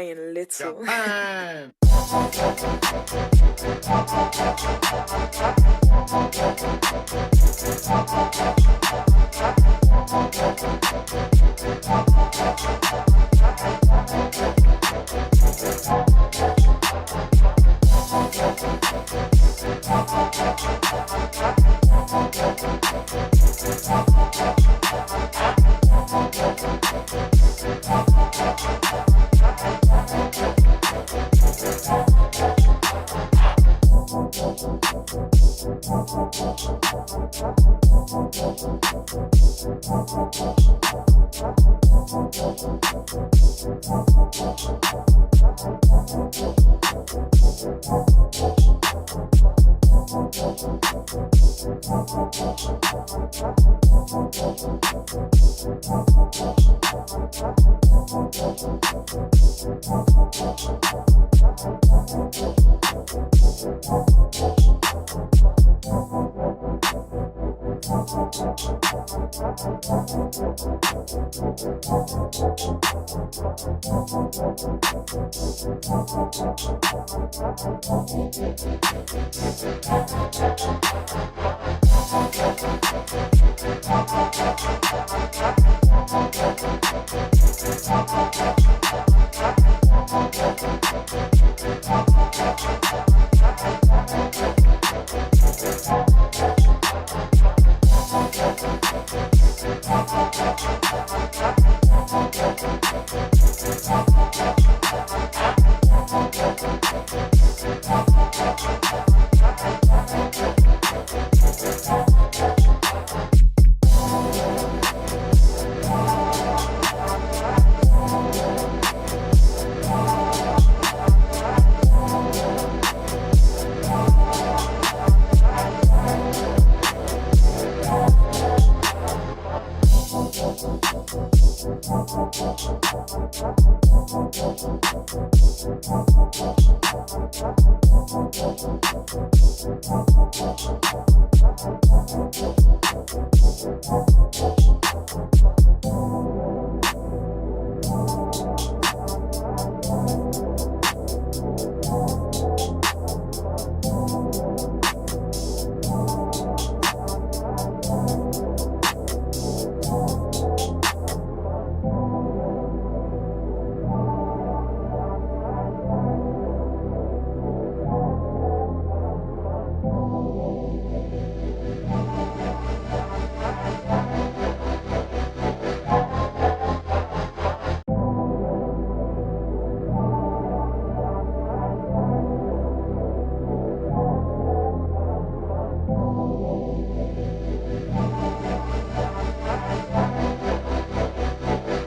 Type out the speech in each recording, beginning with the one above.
Ryan Little.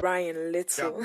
Ryan Little.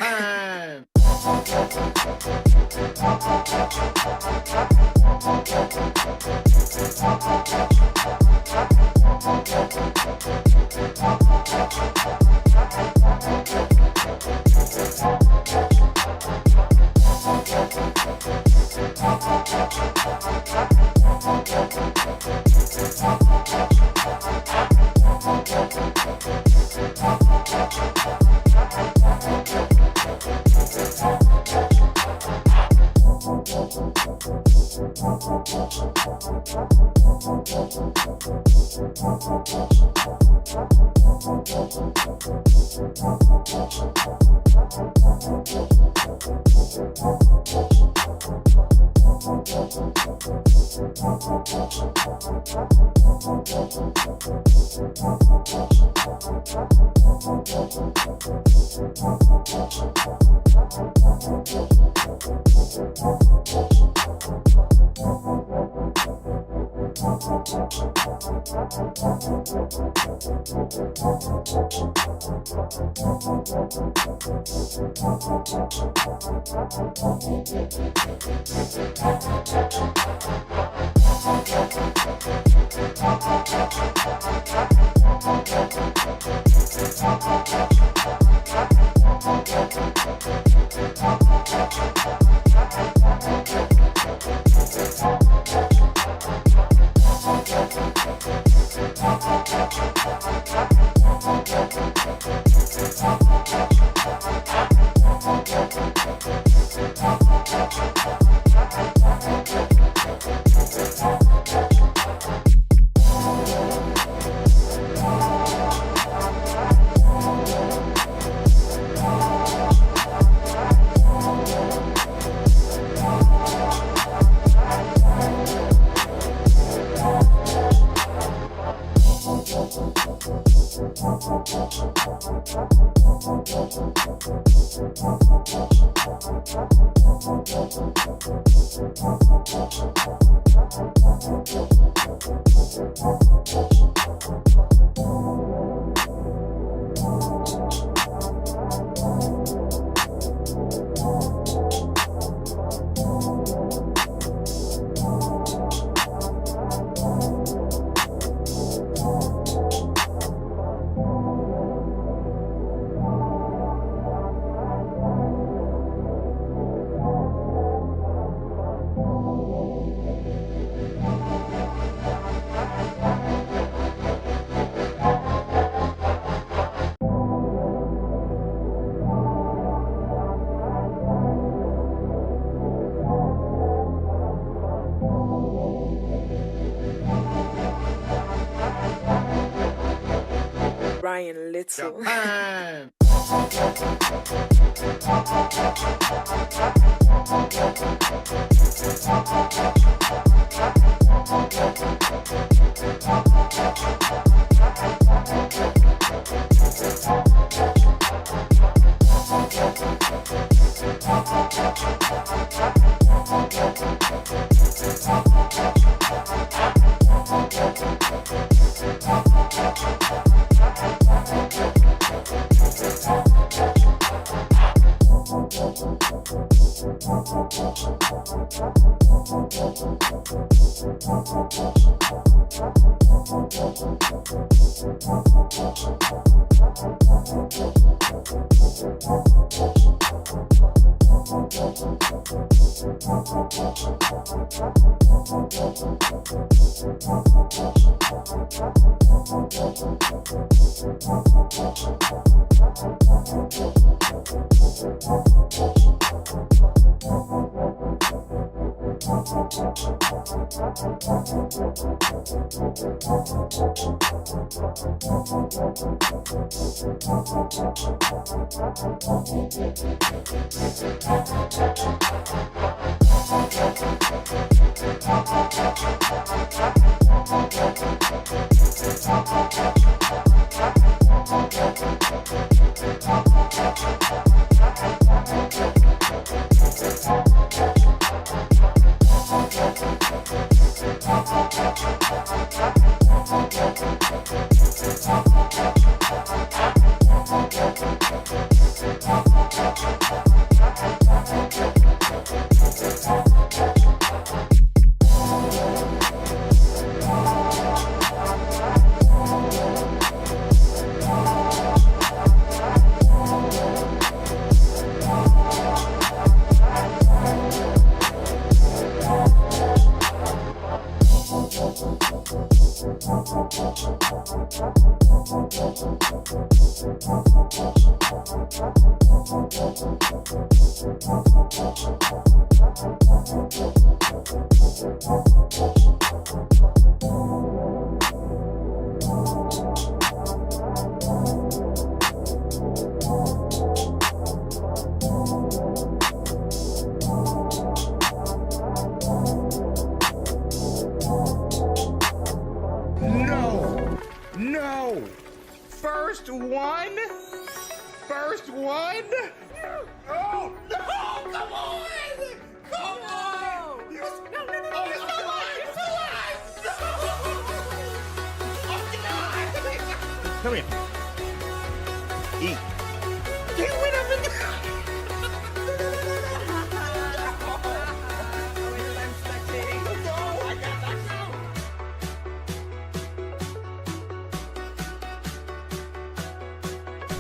Brian Little. No! First one? First one? Oh, no! Come on! Come on! No, oh, it's still alive! It's still alive! No! Oh, God! Come here. Eat. He went up in the...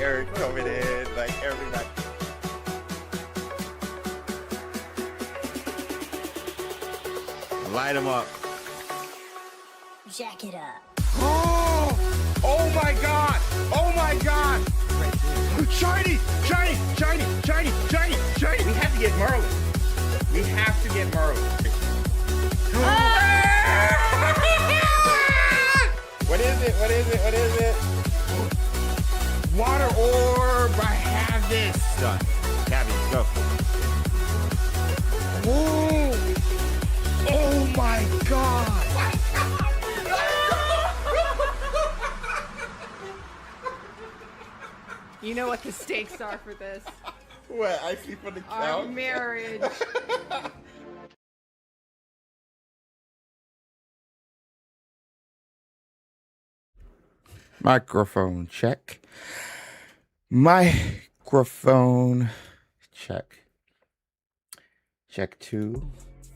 Eric coming in like every night. Light him up. Jack it up. Oh! Oh my God! Oh my God! Shiny! Shiny! Shiny! Shiny! Shiny! Shiny! We have to get Merlin. We have to get Merlin. What is it? What is it? What is it? Water orb! I have this! Done. Gabby, go. Oh! Oh my God! You know what the stakes are for this. What? I see for the count? Our marriage. Microphone check. Microphone check. Check 2.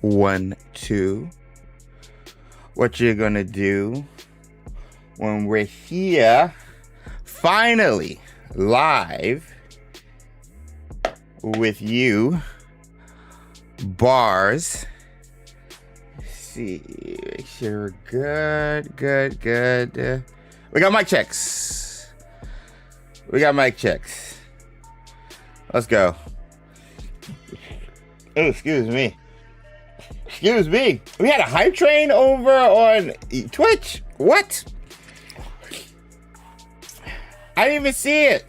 1, 2. What you're gonna do when we're here, finally live with you, bars. Let's see, make sure we're good. We got mic checks. Let's go. Oh, excuse me. We had a hype train over on Twitch. What? I didn't even see it.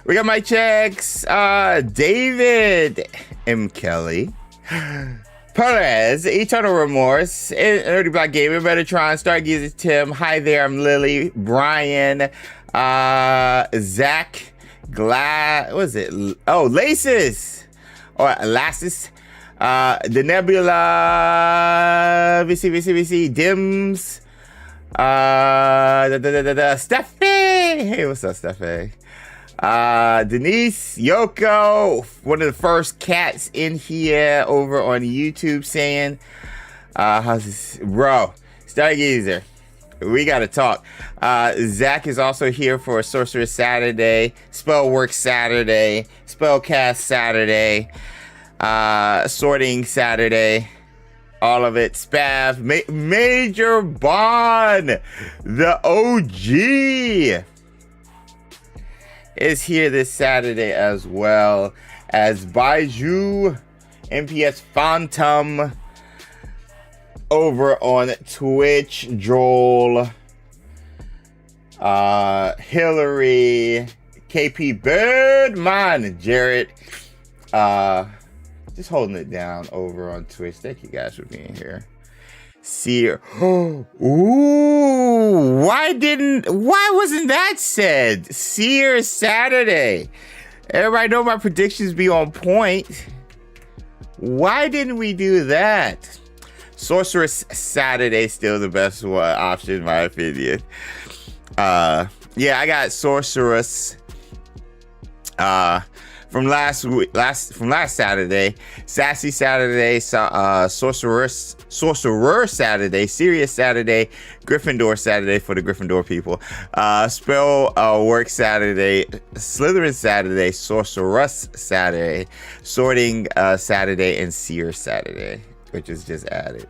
We got mic checks. David M. Kelly. Perez, Eternal Remorse, Nerdy Black Gamer, Metatron, Stargazer Tim, hi there, I'm Lily, Brian, Zach, Glad, what is it? Oh, Laces, or Lasses, The Nebula, VC, Dims, Steffi, hey, what's up, Steffi? Denise, Yoko, one of the first cats in here over on YouTube saying, how's this? Bro, Stargazer, we gotta talk. Zach is also here for Sorceress Saturday, Spellwork Saturday, Spellcast Saturday, Sorting Saturday, all of it. Spav, Major Bond, the OG. Is here this Saturday as well as Baiju, MPS Phantom over on Twitch, Joel, Hillary, KP Birdman, Jarrett, just holding it down over on Twitch. Thank you guys for being here. Seer. Ooh, why wasn't that said? Seer Saturday. Everybody know my predictions be on point. Why didn't we do that? Sorceress Saturday still the best option in my opinion. Yeah, I got Sorceress from last Saturday, Sassy Saturday, Sorcerer Saturday, Serious Saturday, Gryffindor Saturday for the Gryffindor people, Spell Work Saturday, Slytherin Saturday, Sorceress Saturday, Sorting Saturday, and Seer Saturday, which is just added.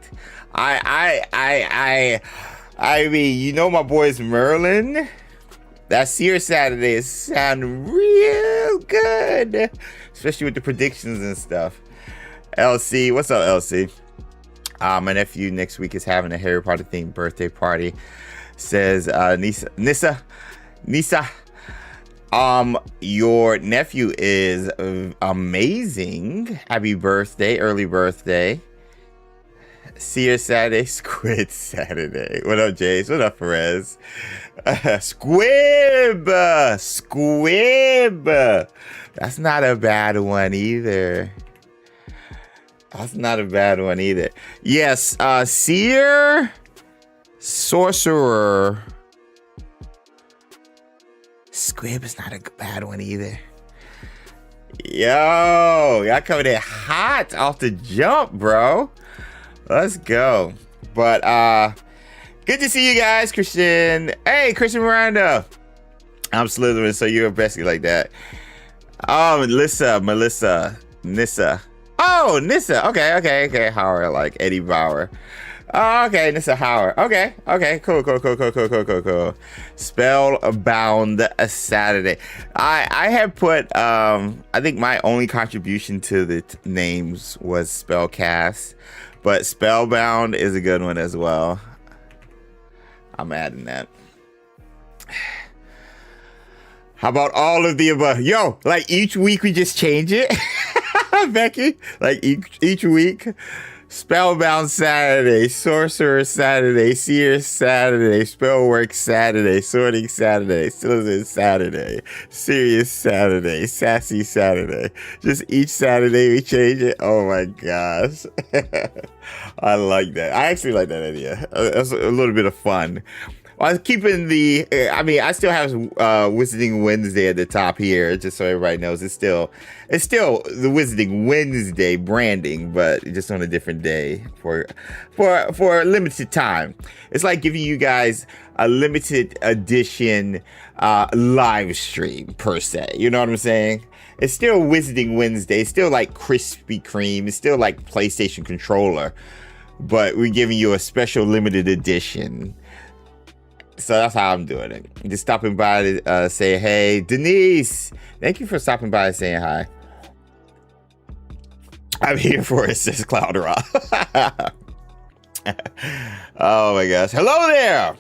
I mean, you know my boys Merlin. That Seer Saturday is sound real good, especially with the predictions and stuff. LC, what's up, LC? My nephew next week is having a Harry Potter themed birthday party. Says Nissa, your nephew is amazing. Happy birthday, early birthday. Seer Saturday, Squid Saturday. What up, Jace? What up, Perez? Squib! Squib! That's not a bad one either. That's not a bad one either. Yes, Seer, Sorcerer. Squib is not a bad one either. Yo, y'all coming in hot off the jump, bro. Let's go. But good to see you guys, Christian. Hey, Christian Miranda. I'm Slytherin, so you're basically like that. Oh, Melissa, Nissa. Oh, Nissa. Okay. Howard, like Eddie Bauer. Oh, okay, Nissa Howard. Okay. Cool. Spellbound Saturday. I have put I think my only contribution to the names was Spellcast, but Spellbound is a good one as well. I'm adding that. How about all of the above? Yo, like each week we just change it. Becky, like each week. Spellbound Saturday, Sorcerer Saturday, Seer Saturday, Spellwork Saturday, Sorting Saturday, Citizen Saturday, Serious Saturday, Sassy Saturday. Just each Saturday we change it. Oh my gosh. I like that. I actually like that idea. That's a little bit of fun. I was keeping the, I still have Wizarding Wednesday at the top here, just so everybody knows. It's still the Wizarding Wednesday branding, but just on a different day for a limited time. It's like giving you guys a limited edition live stream per se. You know what I'm saying? It's still Wizarding Wednesday. It's still like Krispy Kreme. It's still like PlayStation Controller, but we're giving you a special limited edition. So that's how I'm doing it. Just stopping by to say, hey, Denise, thank you for stopping by and saying hi. I'm here for it, says Cloud Rock. Oh my gosh. Hello there.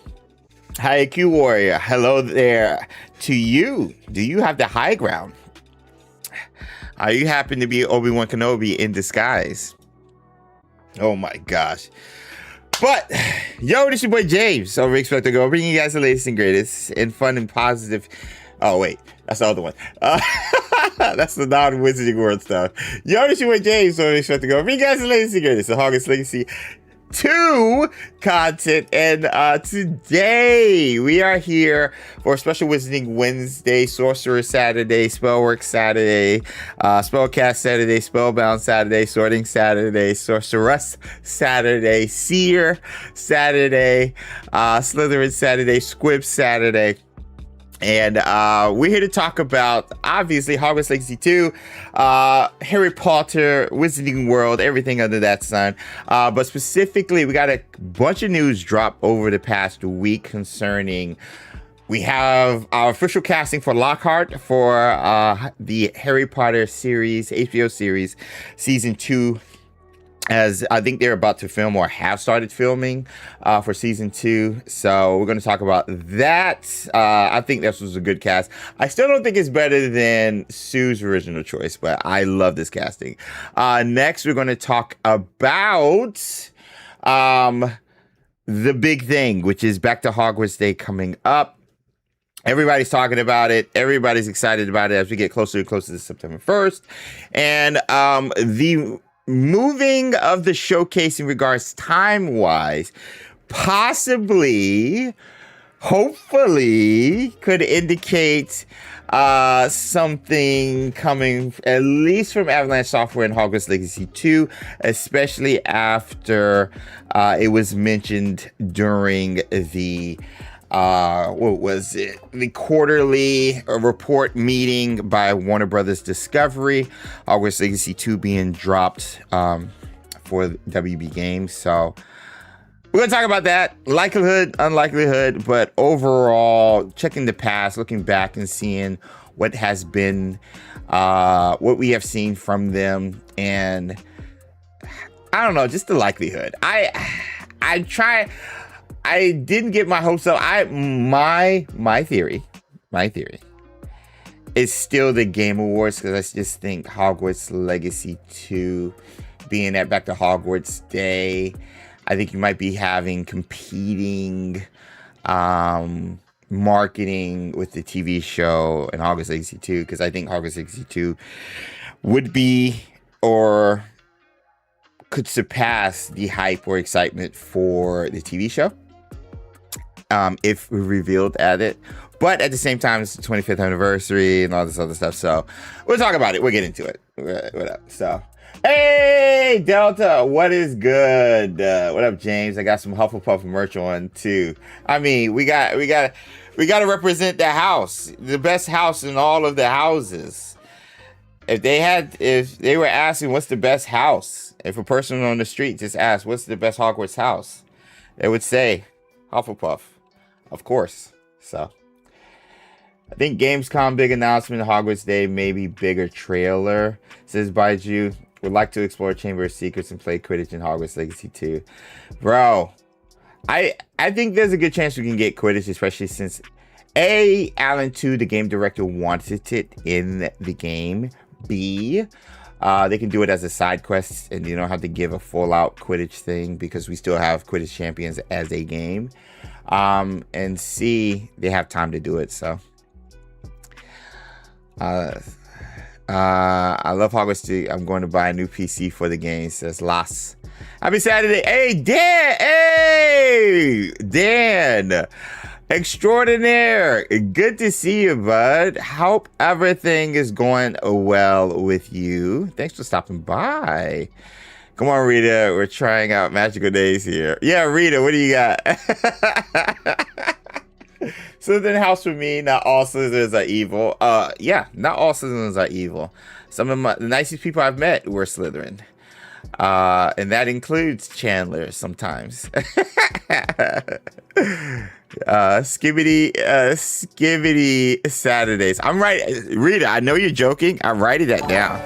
Hi, Q Warrior. Hello there to you. Do you have the high ground? Are you happen to be Obi-Wan Kenobi in disguise? Oh my gosh. But, yo, this your boy James over XpectoGO, bringing you guys the latest and greatest in fun and positive. Oh, wait, that's the other one. That's the non-Wizarding World stuff. Yo, this your boy James over XpectoGO, bringing you guys the latest and greatest in Hogwarts Legacy 2 content. And today we are here for a special Wizarding Wednesday, Sorcerer Saturday, Spellwork Saturday, Spellcast Saturday, Spellbound Saturday, Sorting Saturday, Sorceress Saturday, Seer Saturday, Slytherin Saturday, Squib Saturday. And we're here to talk about, obviously, Hogwarts Legacy 2, Harry Potter, Wizarding World, everything under that sun. But specifically, we got a bunch of news drop over the past week concerning, we have our official casting for Lockhart for the Harry Potter series, HBO series, Season 2. As I think they're about to film or have started filming for Season 2. So we're going to talk about that. I think this was a good cast. I still don't think it's better than Sue's original choice, but I love this casting. Next, we're going to talk about the big thing, which is Back to Hogwarts Day coming up. Everybody's talking about it. Everybody's excited about it as we get closer and closer to September 1st. And the moving of the showcase in regards time-wise, possibly, hopefully, could indicate something coming, at least from Avalanche Software and Hogwarts Legacy 2, especially after it was mentioned during the the quarterly report meeting by Warner Brothers Discovery, Hogwarts Legacy 2 being dropped for WB Games. So we're gonna talk about that, likelihood, unlikelihood, but overall, checking the past, looking back and seeing what has been, what we have seen from them, and I don't know, just the likelihood. I didn't get my hopes up. My theory is still the Game Awards, because I just think Hogwarts Legacy 2 being at Back to Hogwarts Day, I think you might be having competing marketing with the TV show and Hogwarts Legacy 2, because I think Hogwarts Legacy 2 would be or could surpass the hype or excitement for the TV show if revealed at it. But at the same time, it's the 25th anniversary and all this other stuff. So we'll talk about it. We'll get into it. What up? So, hey, Delta, what is good? What up, James? I got some Hufflepuff merch on too. I mean, we got to represent the house, the best house in all of the houses. If they were asking what's the best house, if a person on the street just asked what's the best Hogwarts house, they would say Hufflepuff, of course. So I think Gamescom big announcement, Hogwarts Day, maybe bigger trailer. Says Baiju, would like to explore Chamber of Secrets and play Quidditch in Hogwarts Legacy 2. Bro, I think there's a good chance we can get Quidditch, especially since A, Alan 2, the game director, wanted it in the game. B, they can do it as a side quest and you don't have to give a full out Quidditch thing because we still have Quidditch Champions as a game. And C, they have time to do it, so. I love Hogwarts 2. I'm going to buy a new PC for the game, says Las. Happy Saturday. Hey, Dan. Hey, Dan. Extraordinaire. Good to see you, bud. Hope everything is going well with you. Thanks for stopping by. Come on, Rita. We're trying out Magical Days here. Yeah, Rita, what do you got? Slytherin house for me. Not all Slytherins are evil. Yeah, not all Slytherins are evil. Some of the nicest people I've met were Slytherin. And that includes Chandler sometimes. Skibbity Saturdays. I'm right, Rita. I know you're joking. I'm writing that down.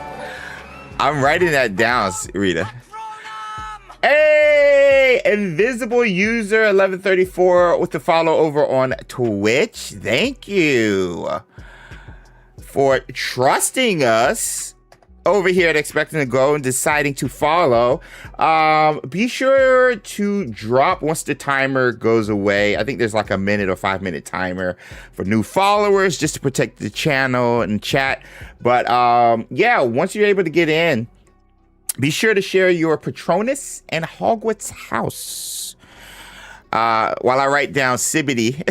Rita. Hey, Invisible User 1134 with the follow over on Twitch. Thank you for trusting us over here at XpectoGO and deciding to follow. Be sure to drop once the timer goes away. I think there's like a minute or 5 minute timer for new followers just to protect the channel and chat. But yeah, once you're able to get in, be sure to share your Patronus and Hogwarts house. While I write down Sibbity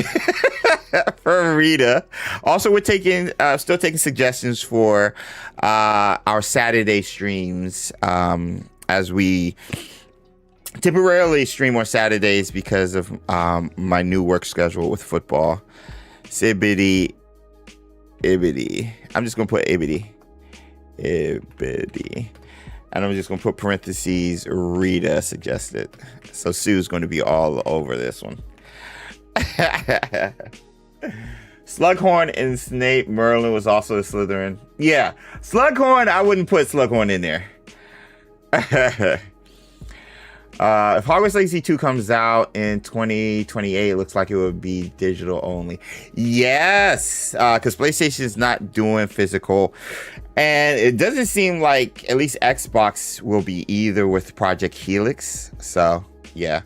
for Rita. Also, we're still taking suggestions for our Saturday streams as we temporarily stream on Saturdays because of my new work schedule with football. Sibbity, Ibbity. I'm just gonna put Ibbity. And I'm just going to put parentheses, Rita suggested. So Sue's going to be all over this one. Slughorn and Snape Merlin was also a Slytherin. Yeah, Slughorn, I wouldn't put Slughorn in there. If Hogwarts Legacy 2 comes out in 2028, it looks like it would be digital only. Yes, because PlayStation is not doing physical. And it doesn't seem like at least Xbox will be either with Project Helix. So, yeah,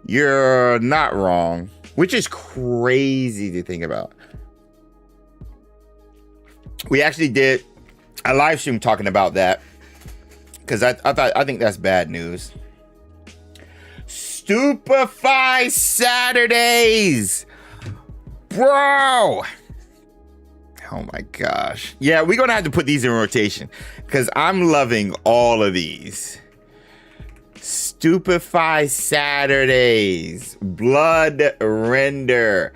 you're not wrong, which is crazy to think about. We actually did a live stream talking about that because I think that's bad news. Stupefy Saturdays, bro. Oh my gosh. Yeah, we're gonna have to put these in rotation because I'm loving all of these. Stupefy Saturdays, Blood Render.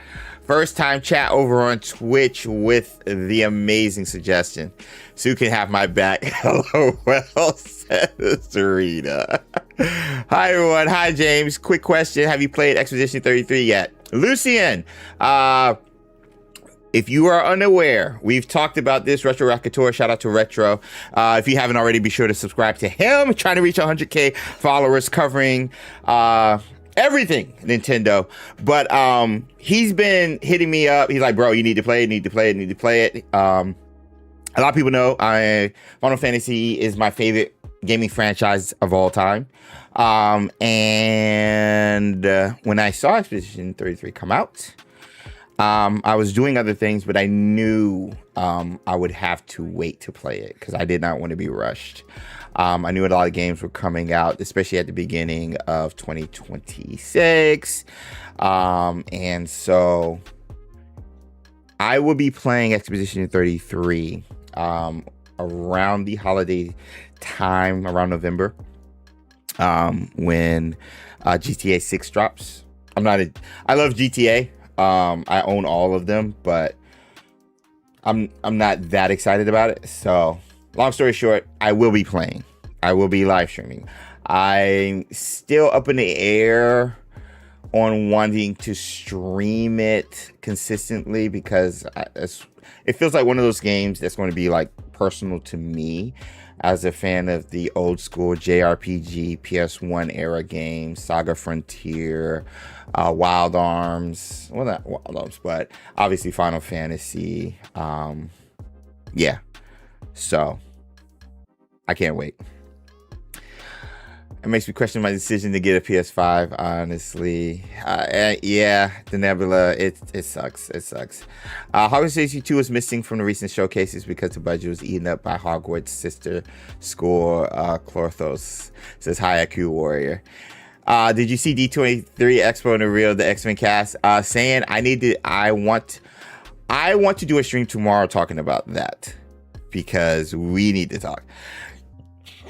First time chat over on Twitch with the amazing suggestion. Sue can have my back. Hello, well, says Rita. Hi, everyone. Hi, James. Quick question. Have you played Expedition 33 yet? Lucian, if you are unaware, we've talked about this. Retro Rockateur, shout out to Retro. If you haven't already, be sure to subscribe to him. Trying to reach 100K followers covering everything Nintendo. But he's been hitting me up. He's like, bro, you need to play it. A lot of people know Final Fantasy is my favorite gaming franchise of all time. And when I saw Expedition 33 come out, I was doing other things, but I knew I would have to wait to play it because I did not want to be rushed. I knew a lot of games were coming out, especially at the beginning of 2026. And so I will be playing Expedition 33 around the holiday time, around November, when GTA 6 drops. I love GTA. I own all of them, but I'm not that excited about it. So long story short, I will be playing. I will be live streaming. I'm still up in the air on wanting to stream it consistently because it feels like one of those games that's going to be like personal to me as a fan of the old school JRPG PS1 era games, Saga Frontier, Wild Arms. Well, not Wild Arms, but obviously Final Fantasy. Yeah. So I can't wait. It makes me question my decision to get a PS5, honestly. Yeah, the Nebula, it sucks. It sucks. Hogwarts Legacy 2 was missing from the recent showcases because the budget was eaten up by Hogwarts' sister school, Clorthos, says Hayaku Warrior. Did you see D23 Expo and the real the X-Men cast? Saying I want to do a stream tomorrow talking about that because we need to talk.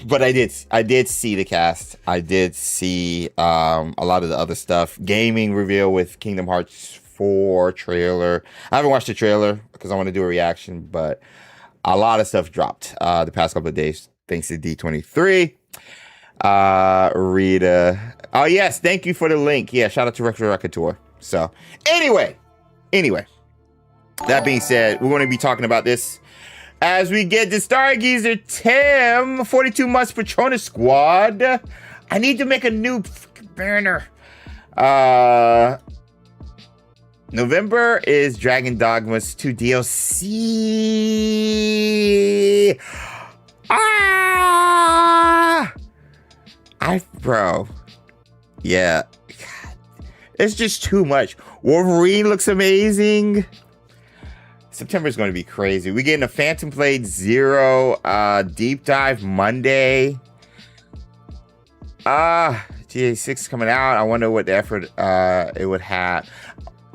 But I did see the cast. I did see a lot of the other stuff. Gaming reveal with Kingdom Hearts 4 trailer. I haven't watched the trailer because I want to do a reaction, but a lot of stuff dropped the past couple of days thanks to D23. Rita. Oh, yes. Thank you for the link. Yeah, shout out to Retro Recator. So, anyway. That being said, we're going to be talking about this as we get to Stargazer Tim, 42 months Patronus Squad. I need to make a new banner. November is Dragon Dogma's 2 DLC. Bro. Yeah. God. It's just too much. Wolverine looks amazing. September is going to be crazy. We're getting a Phantom Blade Zero deep dive Monday. GTA 6 coming out. I wonder what the effort it would have.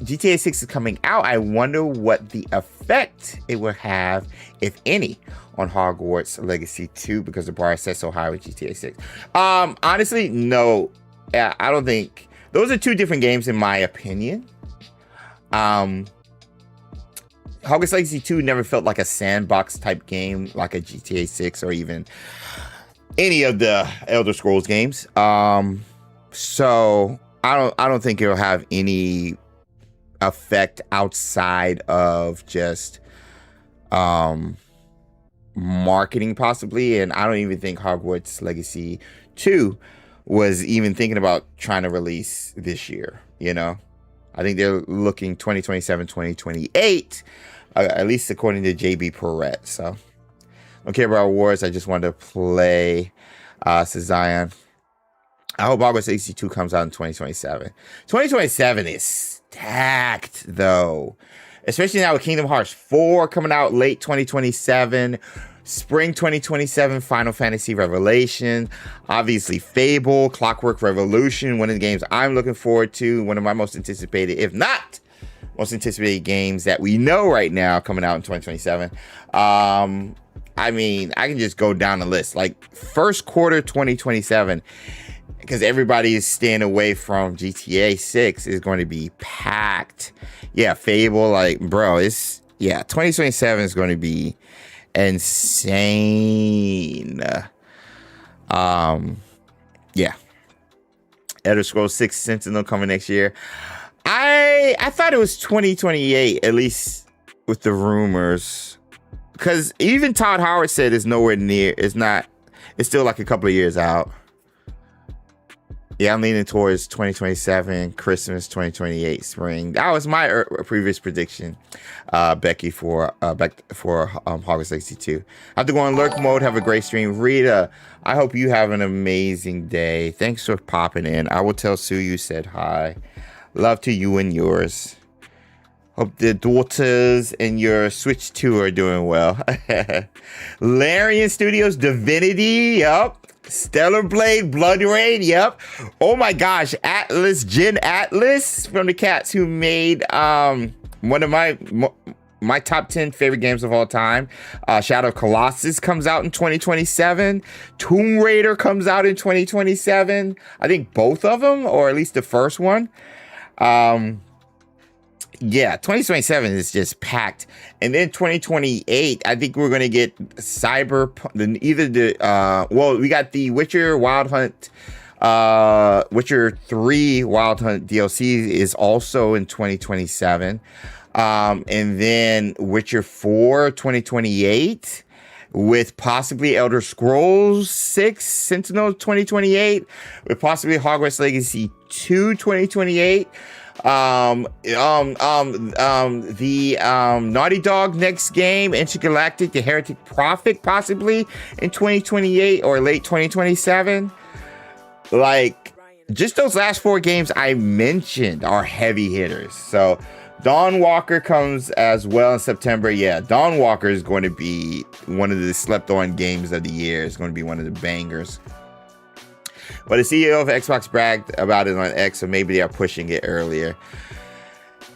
GTA 6 is coming out. I wonder what the effect it would have, if any, on Hogwarts Legacy 2 because the bar is set so high with GTA 6. Honestly, no. I don't think those are two different games in my opinion. Hogwarts Legacy 2 never felt like a sandbox type game like a GTA 6 or even any of the Elder Scrolls games. So I don't think it'll have any effect outside of just marketing possibly, and I don't even think Hogwarts Legacy 2 was even thinking about trying to release this year, you know. I think they're looking 2027, 2028, at least according to JB Perret. So don't care about awards. I just wanted to play Zion. I hope Hogwarts Legacy 2 comes out in 2027. 2027 is stacked, though. Especially now with Kingdom Hearts 4 coming out late 2027. Spring 2027, Final Fantasy Revelation. Obviously, Fable, Clockwork Revolution. One of the games I'm looking forward to. One of my most anticipated, if not most anticipated games that we know right now coming out in 2027. I mean, I can just go down the list. Like, first quarter 2027, because everybody is staying away from GTA 6, is going to be packed. Yeah, Fable, like, bro, 2027 is going to be insane. Yeah. Elder Scrolls 6 Sentinel coming next year. I thought it was 2028, at least with the rumors. Because even Todd Howard said it's nowhere near. It's still like a couple of years out. Yeah, I'm leaning towards 2027, Christmas, 2028, spring. That was my previous prediction, Becky, for Hogwarts Legacy 2. I have to go on lurk mode. Have a great stream. Rita, I hope you have an amazing day. Thanks for popping in. I will tell Sue you said hi. Love to you and yours. Hope the daughters and your Switch 2 are doing well. Larian Studios, Divinity, yup. Stellar Blade, Blood Rain, yep. Oh my gosh, Atlas, Jen Atlas from the cats who made one of my top 10 favorite games of all time. Shadow of Colossus comes out in 2027. Tomb Raider comes out in 2027. I think both of them, or at least the first one. Yeah, 2027 is just packed. And then 2028, I think we're going to get we got the Witcher Wild Hunt, Witcher 3 Wild Hunt DLC is also in 2027. And then Witcher 4 2028 with possibly Elder Scrolls 6 Sentinel 2028 with possibly Hogwarts Legacy 2 2028. Naughty Dog next game, Intergalactic, The Heretic Prophet, possibly in 2028 or late 2027. Like, just those last 4 games I mentioned are heavy hitters. So Dawn Walker comes as well in September. Yeah, Dawn Walker is going to be one of the slept on games of the year. It's going to be one of the bangers. But the CEO of Xbox bragged about it on X, so maybe they are pushing it earlier.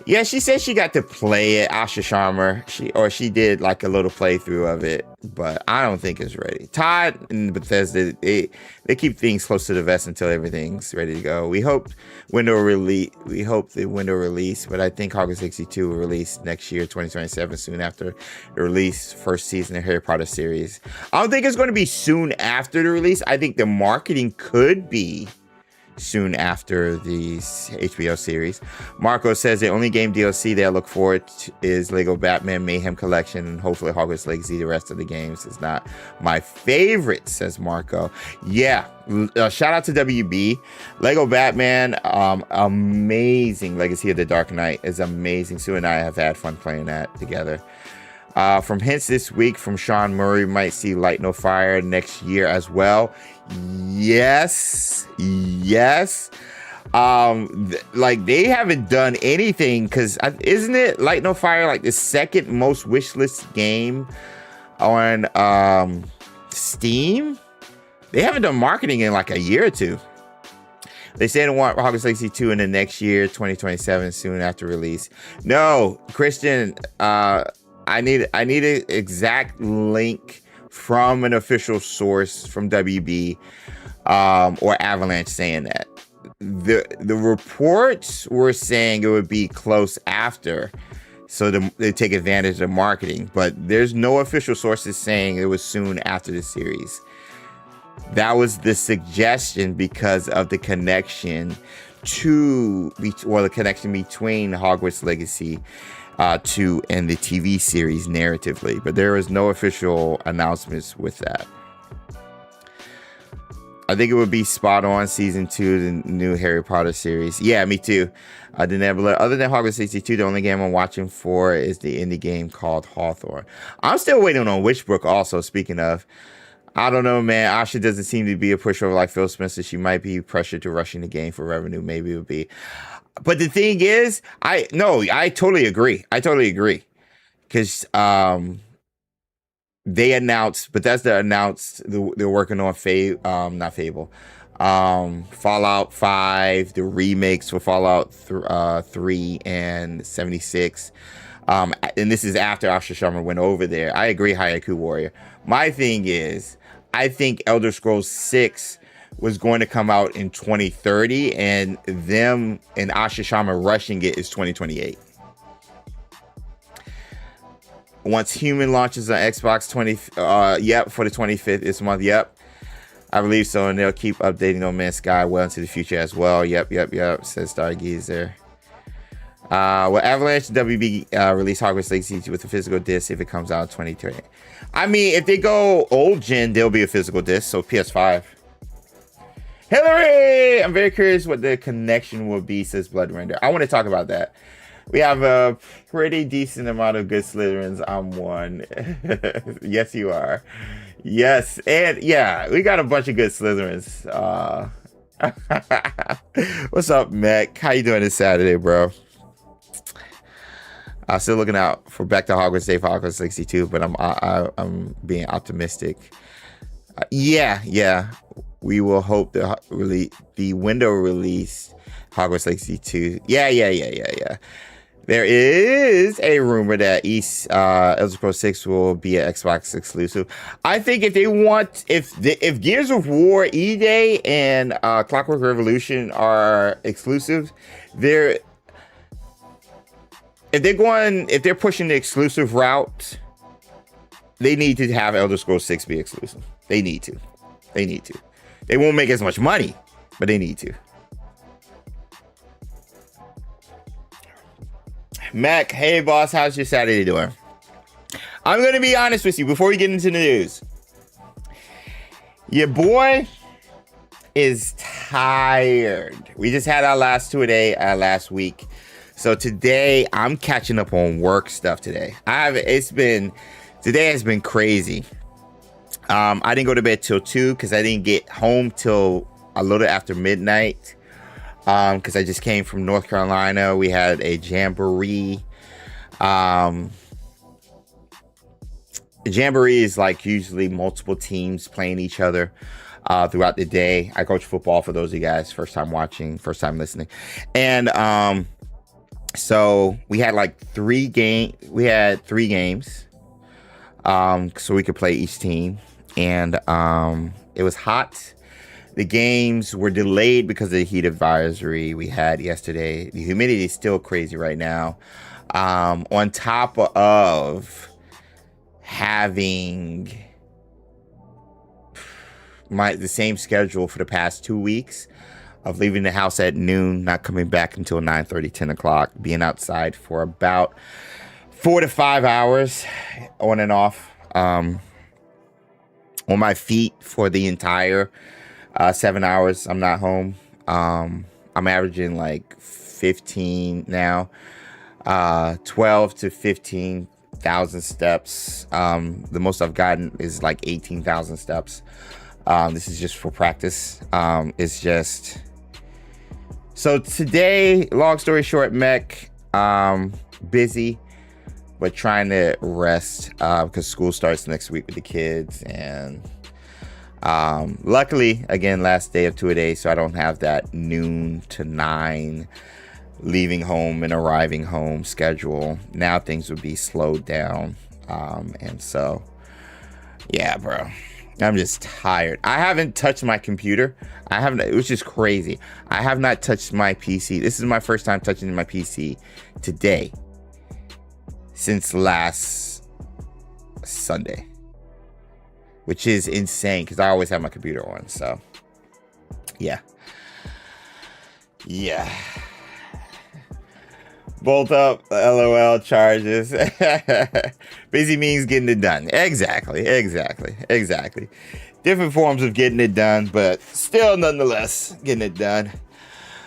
Yeah, she said she got to play it, Asha Sharma. She did like a little playthrough of it, but I don't think it's ready. Todd and Bethesda, they keep things close to the vest until everything's ready to go. We hope the window release, but I think Hogwarts Legacy 2 will release next year, 2027, soon after the release, first season of Harry Potter series. I don't think it's going to be soon after the release. I think the marketing could be soon after the HBO series. Marco says the only game DLC that I look forward to is Lego Batman Mayhem Collection, and hopefully Hogwarts Legacy. The rest of the games is not my favorite, says Marco. Yeah, shout out to WB. Lego Batman, amazing. Legacy of the Dark Knight is amazing. Sue and I have had fun playing that together. From hints this week from Sean Murray, might see Light No Fire next year as well. Yes. Like, they haven't done anything, because isn't it Light No Fire like the second most wishlist game on Steam? They haven't done marketing in like a year or two. They say they want Hogwarts Legacy 2 in the next year, 2027, soon after release. No, Christian, I need an exact link from an official source from WB or Avalanche saying that. The reports were saying it would be close after, so they take advantage of marketing, but there's no official sources saying it was soon after the series. That was the suggestion because of the connection between Hogwarts Legacy 2 and the TV series narratively, but there was no official announcements with that. I think it would be spot on season 2, the new Harry Potter series. Yeah, me too. The Nebula. Other than Hogwarts Legacy 2, the only game I'm watching for is the indie game called Hawthorne. I'm still waiting on Witchbrook also, speaking of. I don't know, man. Asha doesn't seem to be a pushover like Phil Spencer. She might be pressured to rushing the game for revenue. Maybe it would be. But the thing is, I totally agree. Because they announced, Bethesda announced they're working on Fallout 5, the remakes for Fallout 3 and 76. And this is after Asha Sharma went over there. I agree, Hayaku Warrior. My thing is, I think Elder Scrolls 6 was going to come out in 2030, and them and Asha Sharma rushing it is 2028. Once Human launches on Xbox for the 25th this month, yep. I believe so, and they'll keep updating No Man's Sky well into the future as well. Yep, says Stargazer. Will Avalanche WB release Hogwarts Legacy with a physical disc if it comes out in 2020? I mean, if they go old gen, there'll be a physical disc, so PS5. Hillary! I'm very curious what the connection will be, says Blood Render. I want to talk about that. We have a pretty decent amount of good Slytherins. I'm one. Yes, you are. Yes, and yeah, we got a bunch of good Slytherins. What's up, Mech? How you doing this Saturday, bro? Still looking out for Back to Hogwarts Day for Hogwarts Legacy 2, but I'm being optimistic. Yeah. We will hope the window release Hogwarts Legacy 2. Yeah. There is a rumor that Elder Scrolls 6 will be an Xbox exclusive. I think if they want, if Gears of War, E-Day, and Clockwork Revolution are exclusive, if they're pushing the exclusive route, they need to have Elder Scrolls 6 be exclusive. They need to. They won't make as much money, but they need to. Mac, hey boss, how's your Saturday doing? I'm going to be honest with you before we get into the news. Your boy is tired. We just had our last 2 a day last week. So today I'm catching up on work stuff today. Today has been crazy. I didn't go to bed till 2 because I didn't get home till a little after midnight. Because I just came from North Carolina. We had a jamboree. Jamboree is like usually multiple teams playing each other throughout the day. I coach football for those of you guys. First time watching, first time listening. And so we had like 3 games. We had 3 games. So we could play each team. And it was hot. The games were delayed because of the heat advisory we had yesterday. The humidity is still crazy right now. On top of having the same schedule for the past 2 weeks of leaving the house at noon, not coming back until 9:30, 10 o'clock, being outside for about 4 to 5 hours on and off, on my feet for the entire 7 hours I'm not home. I'm averaging like 15 now, 12 to 15,000 steps. The most I've gotten is like 18,000 steps. This is just for practice. It's just, so today, long story short, Mech, busy, but trying to rest, because school starts next week with the kids. And luckily, again, last day of 2 a day, so I don't have that noon to 9 leaving home and arriving home schedule. Now things would be slowed down. And so, yeah, bro, I'm just tired. I haven't touched my computer. It was just crazy. I have not touched my PC. This is my first time touching my PC today since last Sunday, which is insane because I always have my computer on. So yeah. Bolt up, LOL charges. Busy means getting it done. Exactly. Different forms of getting it done, but still nonetheless getting it done.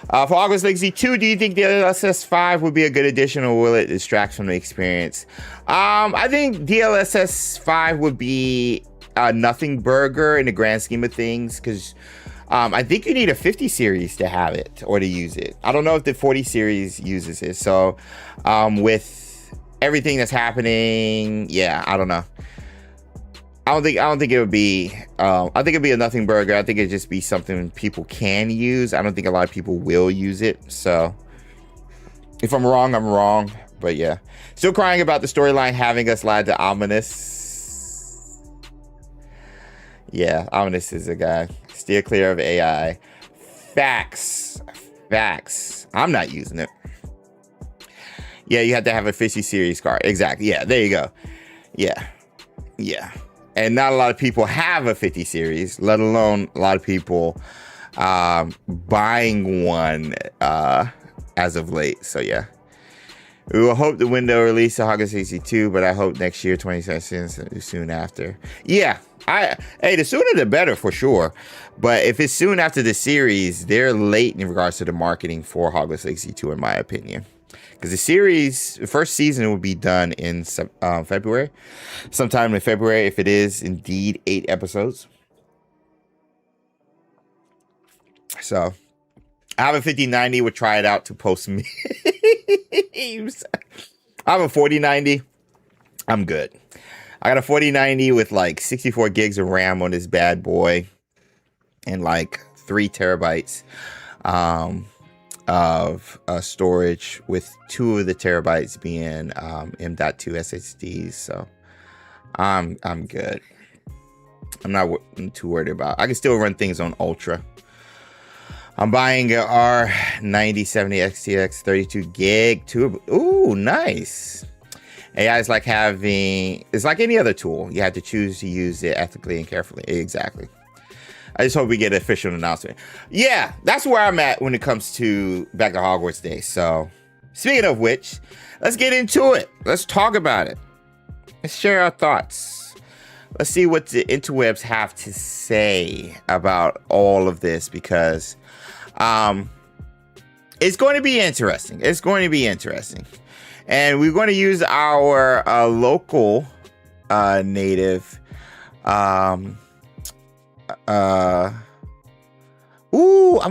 For Hogwarts Legacy 2, do you think DLSS 5 would be a good addition, or will it distract from the experience? I think DLSS 5 would be a nothing burger in the grand scheme of things, because I think you need a 50 series to have it or to use it. I don't know if the 40 series uses it. So with everything that's happening, yeah, I don't know. I don't think it would be. I think it'd be a nothing burger. I think it'd just be something people can use. I don't think a lot of people will use it. So if I'm wrong, I'm wrong. But yeah, still crying about the storyline having us lied to Ominous. Yeah, Ominous is a guy. Steer clear of AI. Facts. I'm not using it. Yeah, you have to have a 50 series card. Exactly. Yeah, there you go. Yeah. And not a lot of people have a 50 series, let alone a lot of people buying one as of late. So yeah. We will hope the window release of Hogwarts Legacy 2, but I hope next year, 2017, soon after. Yeah, hey, the sooner the better for sure. But if it's soon after the series, they're late in regards to the marketing for Hogwarts Legacy 2, in my opinion. Because the first season will be done in February, sometime in February, if it is indeed 8 episodes. So I have a 5090. We'll try it out to post me. I have a 4090. I'm good. I got a 4090 with like 64 gigs of RAM on this bad boy and like 3 terabytes of storage, with 2 of the terabytes being M.2 SSDs. So I'm good. I'm not too worried about. I can still run things on Ultra. I'm buying a R9070 XTX 32 gig tube. Ooh, nice. AI is like it's like any other tool. You have to choose to use it ethically and carefully. Exactly. I just hope we get an official announcement. Yeah, that's where I'm at when it comes to Back to Hogwarts Day. So, speaking of which, let's get into it. Let's talk about it. Let's share our thoughts. Let's see what the interwebs have to say about all of this, because it's going to be interesting. It's going to be interesting. And we're going to use our local native I'm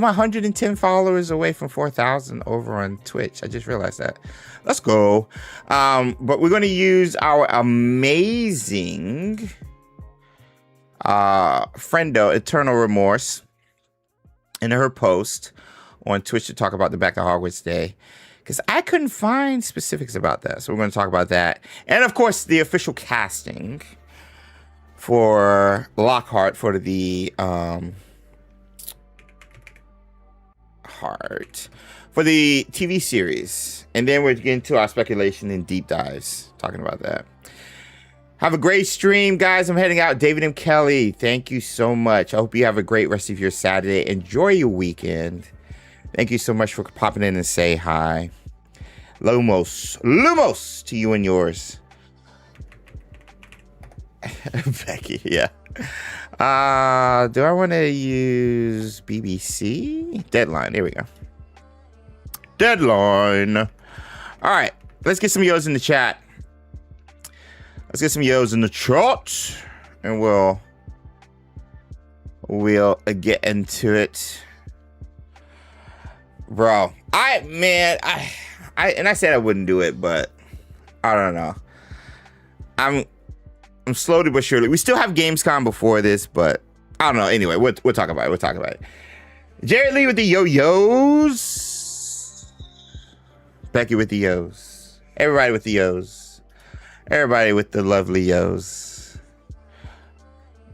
110 followers away from 4,000 over on Twitch. I just realized that. Let's go. But we're going to use our amazing friendo, Eternal Remorse, in her post on Twitch to talk about the Back to Hogwarts Day, because I couldn't find specifics about that. So we're going to talk about that. And of course, the official casting for Lockhart for the TV series. And then we're getting to our speculation and deep dives, talking about that. Have a great stream, guys. I'm heading out. David M. Kelly, thank you so much. I hope you have a great rest of your Saturday. Enjoy your weekend. Thank you so much for popping in and say hi. Lumos to you and yours. Becky, yeah. Do I want to use BBC? Deadline, there we go. Deadline. All right, let's get some yos in the chat. Let's get some yos in the chat, and we'll get into it. Bro, I said I wouldn't do it, but I don't know. I'm slowly but surely. We still have Gamescom before this, but I don't know. Anyway, we'll talk about it. We'll talk about it. Jared Lee with the yo-yos. Becky with the yos. Everybody with the yos. Everybody with the lovely yos.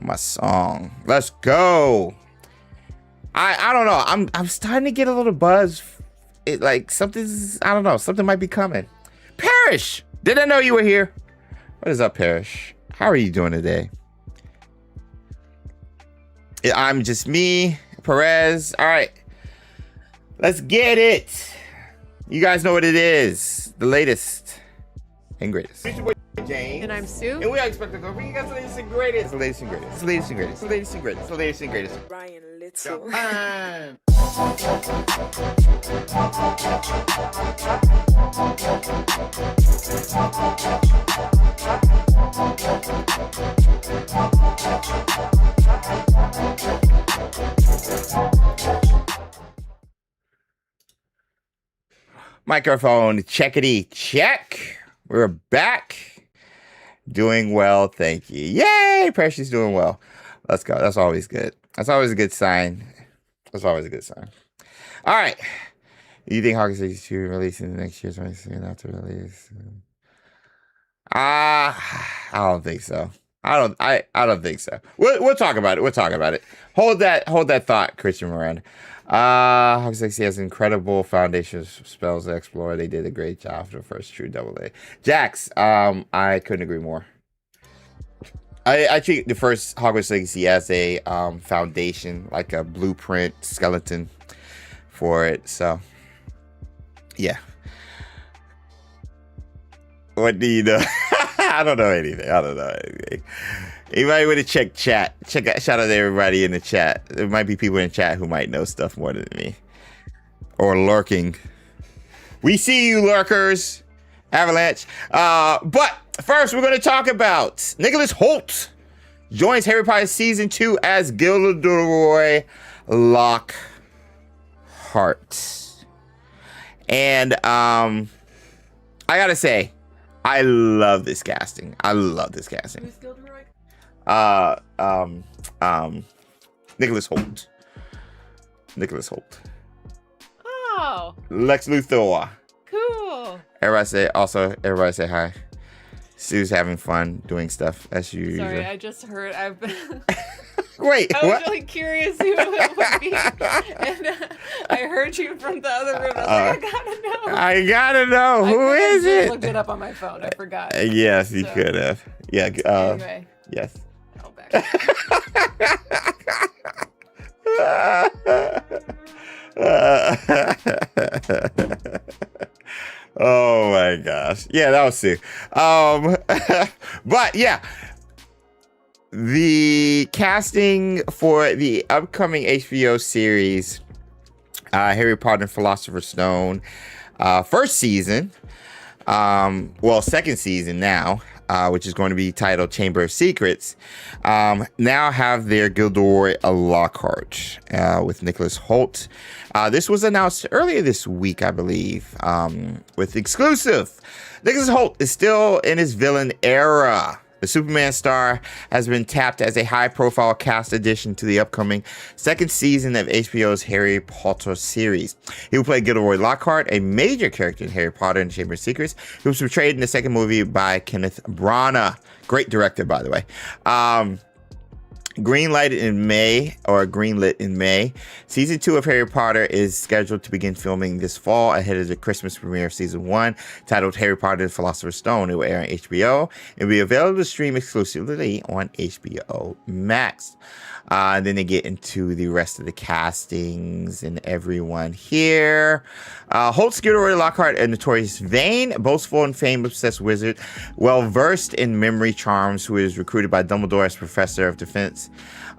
My song. Let's go. I don't know. I'm starting to get a little buzz. It like something's, I don't know, something might be coming. Parrish, did I know you were here? What is up, Parrish? How are you doing today? I'm just me, Perez. All right, let's get it. You guys know what it is. The latest and greatest. James. And I'm Sue. And we are XpectoGO. Bring you guys the latest and greatest. The latest and greatest. The latest and greatest. The latest and greatest. The latest and greatest. Ryan Little. Microphone checkity check. We're back. Doing well, thank you. Yay! Precious doing well. Let's go. That's always good. That's always a good sign. That's always a good sign. All right. Do you think Hogwarts Legacy 2 releasing next year? Not to release. I don't think so. I don't think so. We'll talk about it. We'll talk about it. Hold that thought, Christian Miranda. Hogwarts Legacy has incredible foundation spells to explore. They did a great job for the first true AA. Jax, I couldn't agree more. I treat the first Hogwarts Legacy as a foundation, like a blueprint skeleton for it. So, yeah. What do you know? I don't know anything. Anybody want to check chat? Shout out to everybody in the chat. There might be people in chat who might know stuff more than me. Or lurking. We see you, lurkers. Avalanche. But first, we're going to talk about Nicholas Hoult joins Harry Potter Season 2 as Gilderoy Lockhart. And I gotta say, I love this casting. Who's Gilderoy? Nicholas Hoult. Oh, Lex Luthor. cool. Everybody say hi. Sue's having fun doing stuff as usual. Sorry, I just heard. I've been. Wait, I was what? really curious who it would be, and I heard you from the other room. I was like, I gotta know. Who is I it? looked it up on my phone. I forgot. Yes, you could have. Yeah. Anyway, Yes. I'll back. Oh my gosh. Yeah, that was sick. But yeah. The casting for the upcoming HBO series, Harry Potter and Philosopher's Stone, first season, second season now, which is going to be titled Chamber of Secrets, now have their Gilderoy Lockhart with Nicholas Hoult. This was announced earlier this week, I believe, with exclusive. Nicholas Hoult is still in his villain era. The Superman star has been tapped as a high-profile cast addition to the upcoming second season of HBO's Harry Potter series. He will play Gilderoy Lockhart, a major character in Harry Potter and the Chamber of Secrets, who was portrayed in the second movie by Kenneth Branagh. Great director, by the way. Greenlit in May. Season 2 of Harry Potter is scheduled to begin filming this fall ahead of the Christmas premiere of Season 1, titled Harry Potter and the Philosopher's Stone. It will air on HBO and be available to stream exclusively on HBO Max. And then they get into the rest of the castings and everyone here. Holt's Gilderoy Lockhart, a notorious vain, boastful, and fame-obsessed wizard, well-versed in memory charms, who is recruited by Dumbledore as professor of defense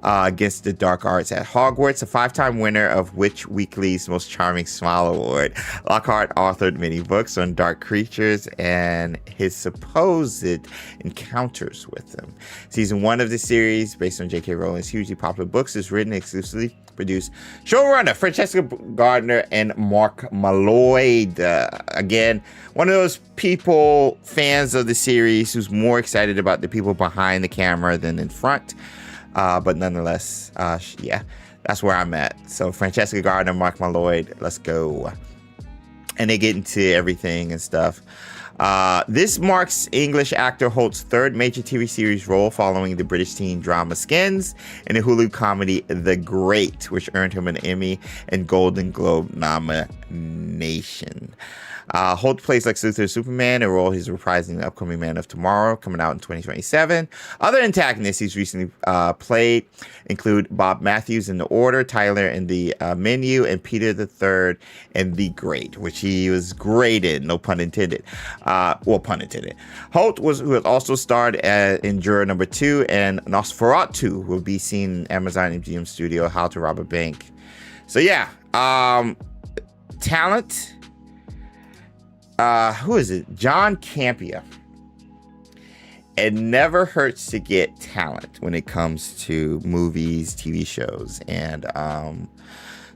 against the dark arts at Hogwarts, a 5-time winner of Witch Weekly's Most Charming Smile Award. Lockhart authored many books on dark creatures and his supposed encounters with them. Season 1 of the series, based on J.K. Rowling's hugely popular books, is written and exclusively produced showrunner Francesca Gardner and Mark Malloy. Again, one of those people, fans of the series, who's more excited about the people behind the camera than in front. But nonetheless, yeah, that's where I'm at. So Francesca Gardner, Mark Malloy, let's go. And they get into everything and stuff. This marks English actor Holt's third major TV series role following the British teen drama Skins and the Hulu comedy The Great, which earned him an Emmy and Golden Globe nomination. Holt plays Lex Luthor Superman, a role he's reprising in the upcoming Man of Tomorrow, coming out in 2027. Other antagonists he's recently played include Bob Matthews in The Order, Tyler in The Menu, and Peter III in The Great, which he was great in, no pun intended. Pun intended. Holt who has also starred in Juror Number 2 and Nosferatu, who will be seen in Amazon MGM Studio, How to Rob a Bank. So yeah, talent. Who is it? John Campea. It never hurts to get talent when it comes to movies, TV shows, and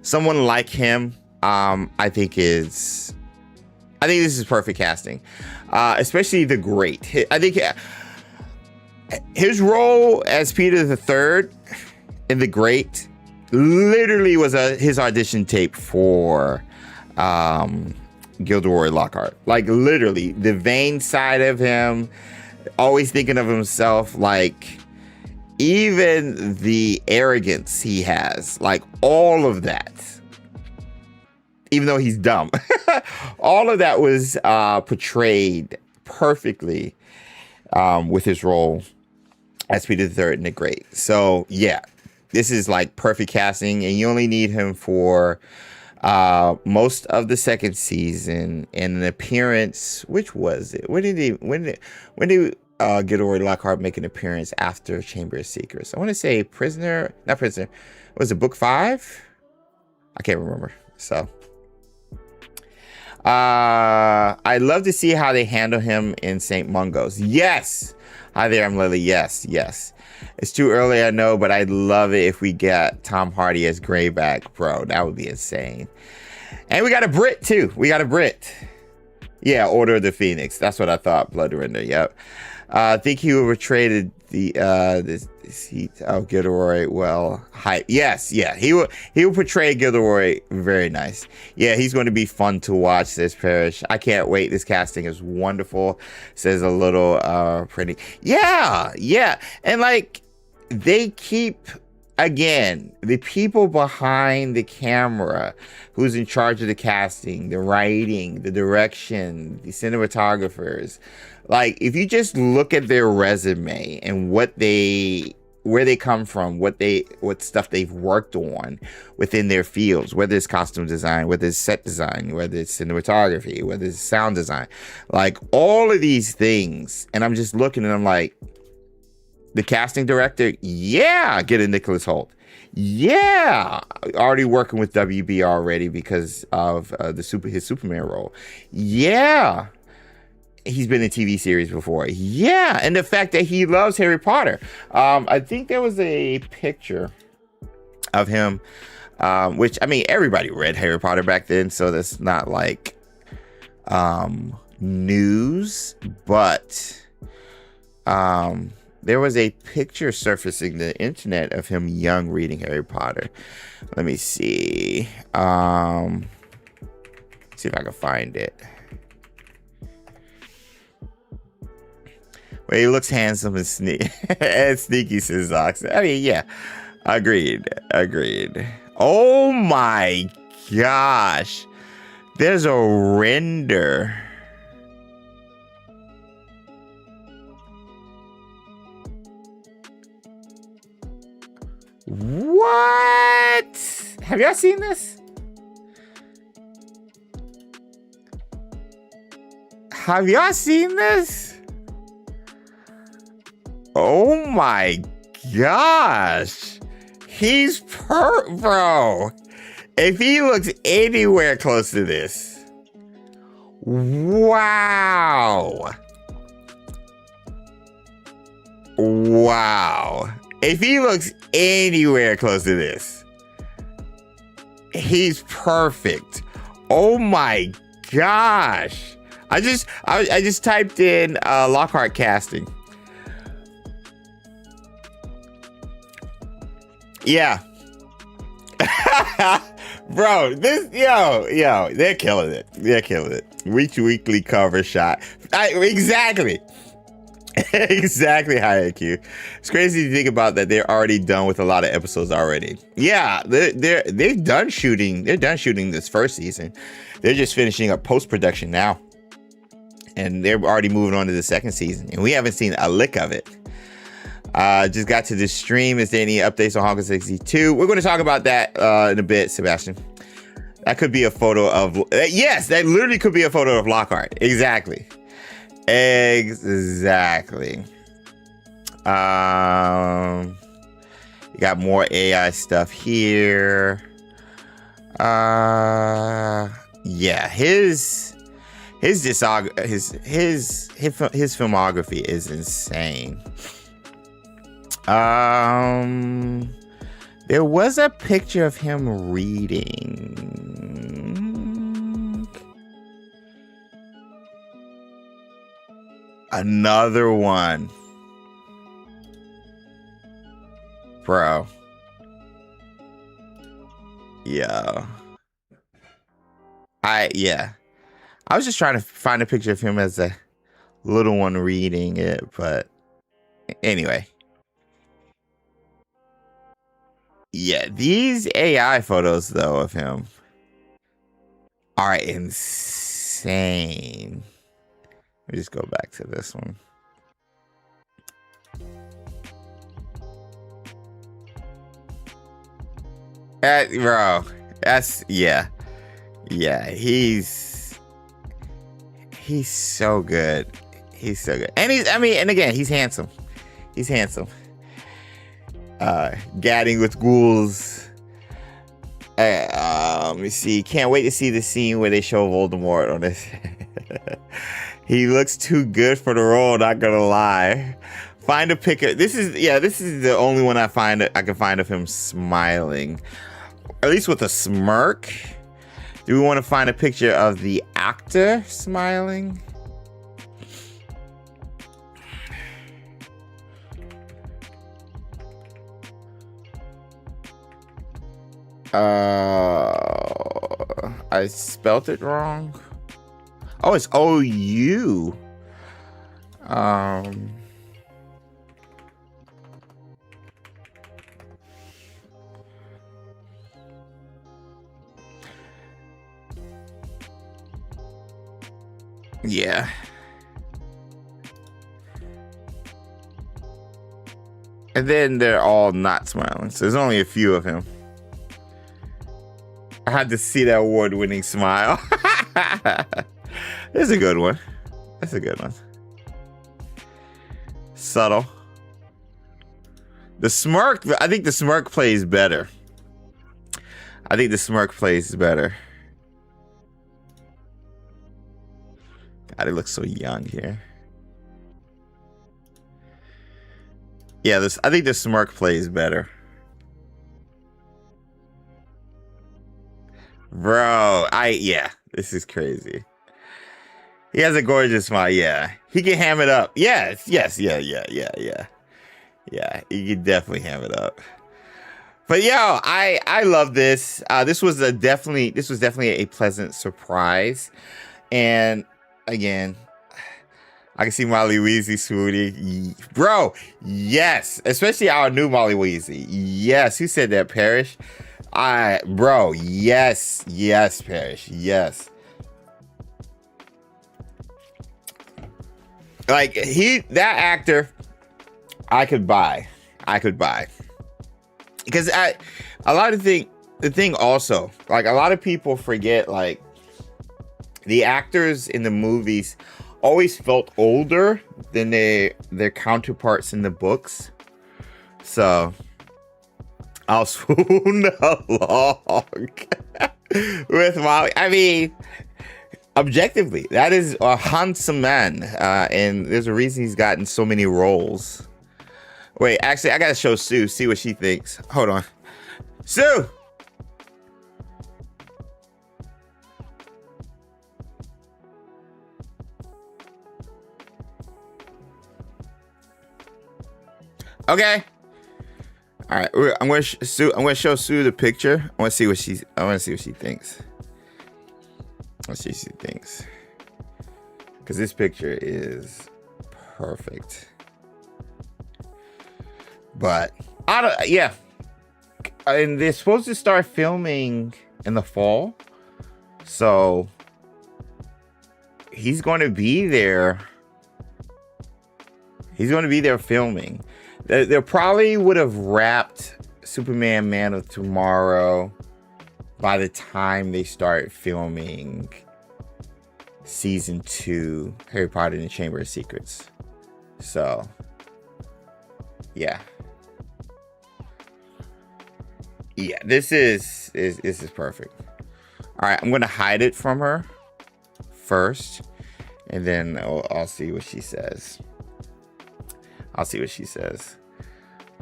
someone like him, I think this is perfect casting, especially The Great. I think his role as Peter III in The Great literally was his audition tape for Gilderoy Lockhart. Like, literally, the vain side of him, always thinking of himself, like, even the arrogance he has, like, all of that, even though he's dumb, all of that was portrayed perfectly with his role as Peter III in The Great. So, yeah, this is, like, perfect casting, and you only need him for most of the second season, and an appearance. Which was it? When did Gilderoy Lockhart make an appearance after Chamber of Secrets? I want to say not Prisoner. Was it book 5? I can't remember. So, I love to see how they handle him in St. Mungo's. Yes. Hi there, I'm Lily. Yes. It's too early, I know, but I'd love it if we get Tom Hardy as Greyback, bro. That would be insane. And we got a Brit too. Yeah, Order of the Phoenix. That's what I thought. Bloodrender. Yep. I think he would have traded Gilderoy. Well, hype. Yes, yeah. He will portray Gilderoy very nice. Yeah, he's going to be fun to watch, says Parrish. I can't wait. This casting is wonderful, says a little pretty. Yeah. And like they keep, again, the people behind the camera, who's in charge of the casting, the writing, the direction, the cinematographers. Like, if you just look at their resume and where they come from, what stuff they've worked on within their fields, whether it's costume design, whether it's set design, whether it's cinematography, whether it's sound design, like all of these things. And I'm just looking and I'm like, the casting director, yeah, get a Nicholas Hoult. Yeah, already working with WB already because of his Superman role. Yeah. He's been in TV series before. Yeah, and the fact that he loves Harry Potter. I think there was a picture of him, which, I mean, everybody read Harry Potter back then, so that's not like news, but there was a picture surfacing the internet of him young reading Harry Potter. Let me see. See if I can find it. Well, he looks handsome and sneaky, says Ox. I mean, yeah, agreed. Oh my gosh, there's a render. What? Have y'all seen this? Oh my gosh. He's bro. If he looks anywhere close to this. Wow. If he looks anywhere close to this, he's perfect. Oh my gosh. I just typed in Lockhart casting. Yeah. Bro, they're killing it. Weekly cover shot. Exactly. Exactly, high IQ. It's crazy to think about that they're already done with a lot of episodes already. Yeah, they're done shooting. They're done shooting this first season. They're just finishing up post-production now. And they're already moving on to the second season. And we haven't seen a lick of it. Just got to the stream. Is there any updates on Hogwarts Legacy 2? We're going to talk about that in a bit, Sebastian. That could be a photo of... yes, that literally could be a photo of Lockhart. Exactly. You got more AI stuff here. Yeah, his filmography is insane. There was a picture of him reading. Another one. Bro. Yeah. I was just trying to find a picture of him as a little one reading it, but anyway. Yeah, these AI photos, though, of him are insane. Let me just go back to this one. Bro, yeah. Yeah, he's so good. He's so good. And and again, he's handsome. He's handsome. Gadding with ghouls. Let me see. Can't wait to see the scene where they show Voldemort on this. He looks too good for the role, not gonna lie. Find a picture. This is the only one I can find of him smiling. At least with a smirk. Do we want to find a picture of the actor smiling? I spelt it wrong. Oh, it's OU. Yeah. And then they're all not smiling. So there's only a few of him. I had to see that award-winning smile. That's a good one. That's a good one. Subtle. The smirk, I think the smirk plays better. I think the smirk plays better. God, it looks so young here. Yeah, I think the smirk plays better. Bro, yeah, this is crazy. He has a gorgeous smile, yeah. He can ham it up. Yeah, yeah. Yeah, he can definitely ham it up. But yo, I love this. This was definitely a pleasant surprise. And again, I can see Molly Weasley swooning. Bro, yes. Especially our new Molly Weasley. Yes, who said that, Parrish? Bro, yes, Parrish, yes. Like that actor, I could buy, because the thing also, like a lot of people forget, like the actors in the movies always felt older than their counterparts in the books, so. I'll swoon along with Molly. I mean, objectively, that is a handsome man, and there's a reason he's gotten so many roles. Wait, actually, I gotta show Sue, see what she thinks. Hold on, Sue. Okay. All right, I'm gonna show Sue the picture. I want to see what she thinks. Let's see what she thinks, because this picture is perfect. But yeah, and they're supposed to start filming in the fall, so he's going to be there. He's going to be there filming. They probably would have wrapped Superman Man of Tomorrow by the time they start filming season 2, Harry Potter and the Chamber of Secrets. So, yeah. Yeah, this is perfect. All right, I'm going to hide it from her first, and then I'll see what she says.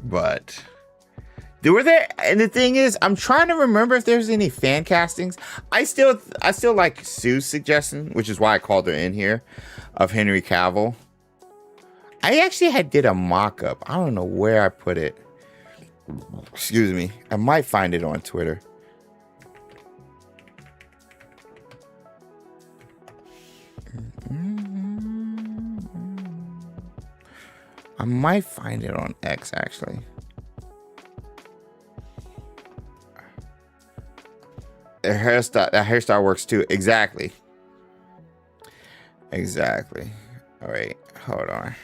But and the thing is, I'm trying to remember if there's any fan castings. I still like Sue's suggestion, which is why I called her in here, of Henry Cavill. I actually did a mock-up. I don't know where I put it. Excuse me. I might find it on Twitter. I might find it on X, actually. That hairstyle works too. Exactly. All right, hold on.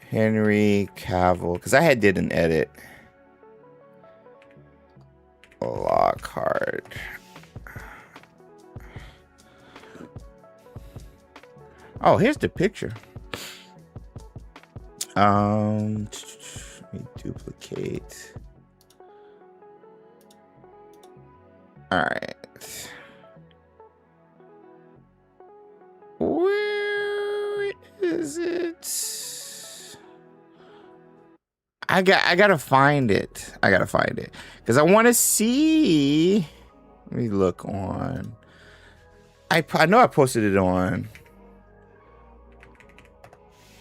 Henry Cavill, because I did an edit. Lockhart. Oh, here's the picture. Let me duplicate. All right. Where is it? I gotta find it. I gotta find it because I want to see. Let me look on. I know I posted it on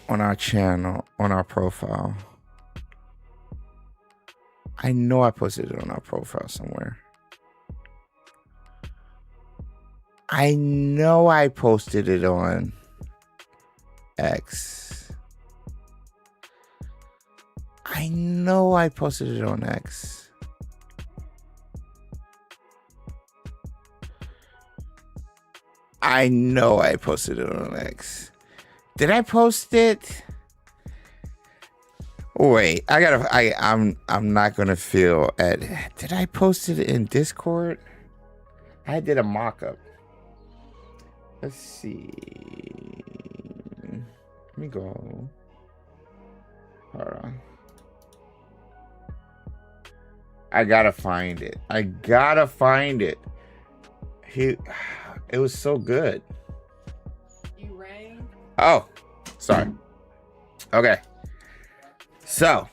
our channel, on our profile. I know I posted it on our profile somewhere. I know I posted it on X. I know I posted it on X. I know I posted it on X. Did I post it? Wait, I'm not gonna feel at. Did I post it in Discord? I did a mock-up. Let's see. Let me go. Hold on. I gotta find it. I gotta find it. It was so good. You rang? Oh, sorry. Okay. So,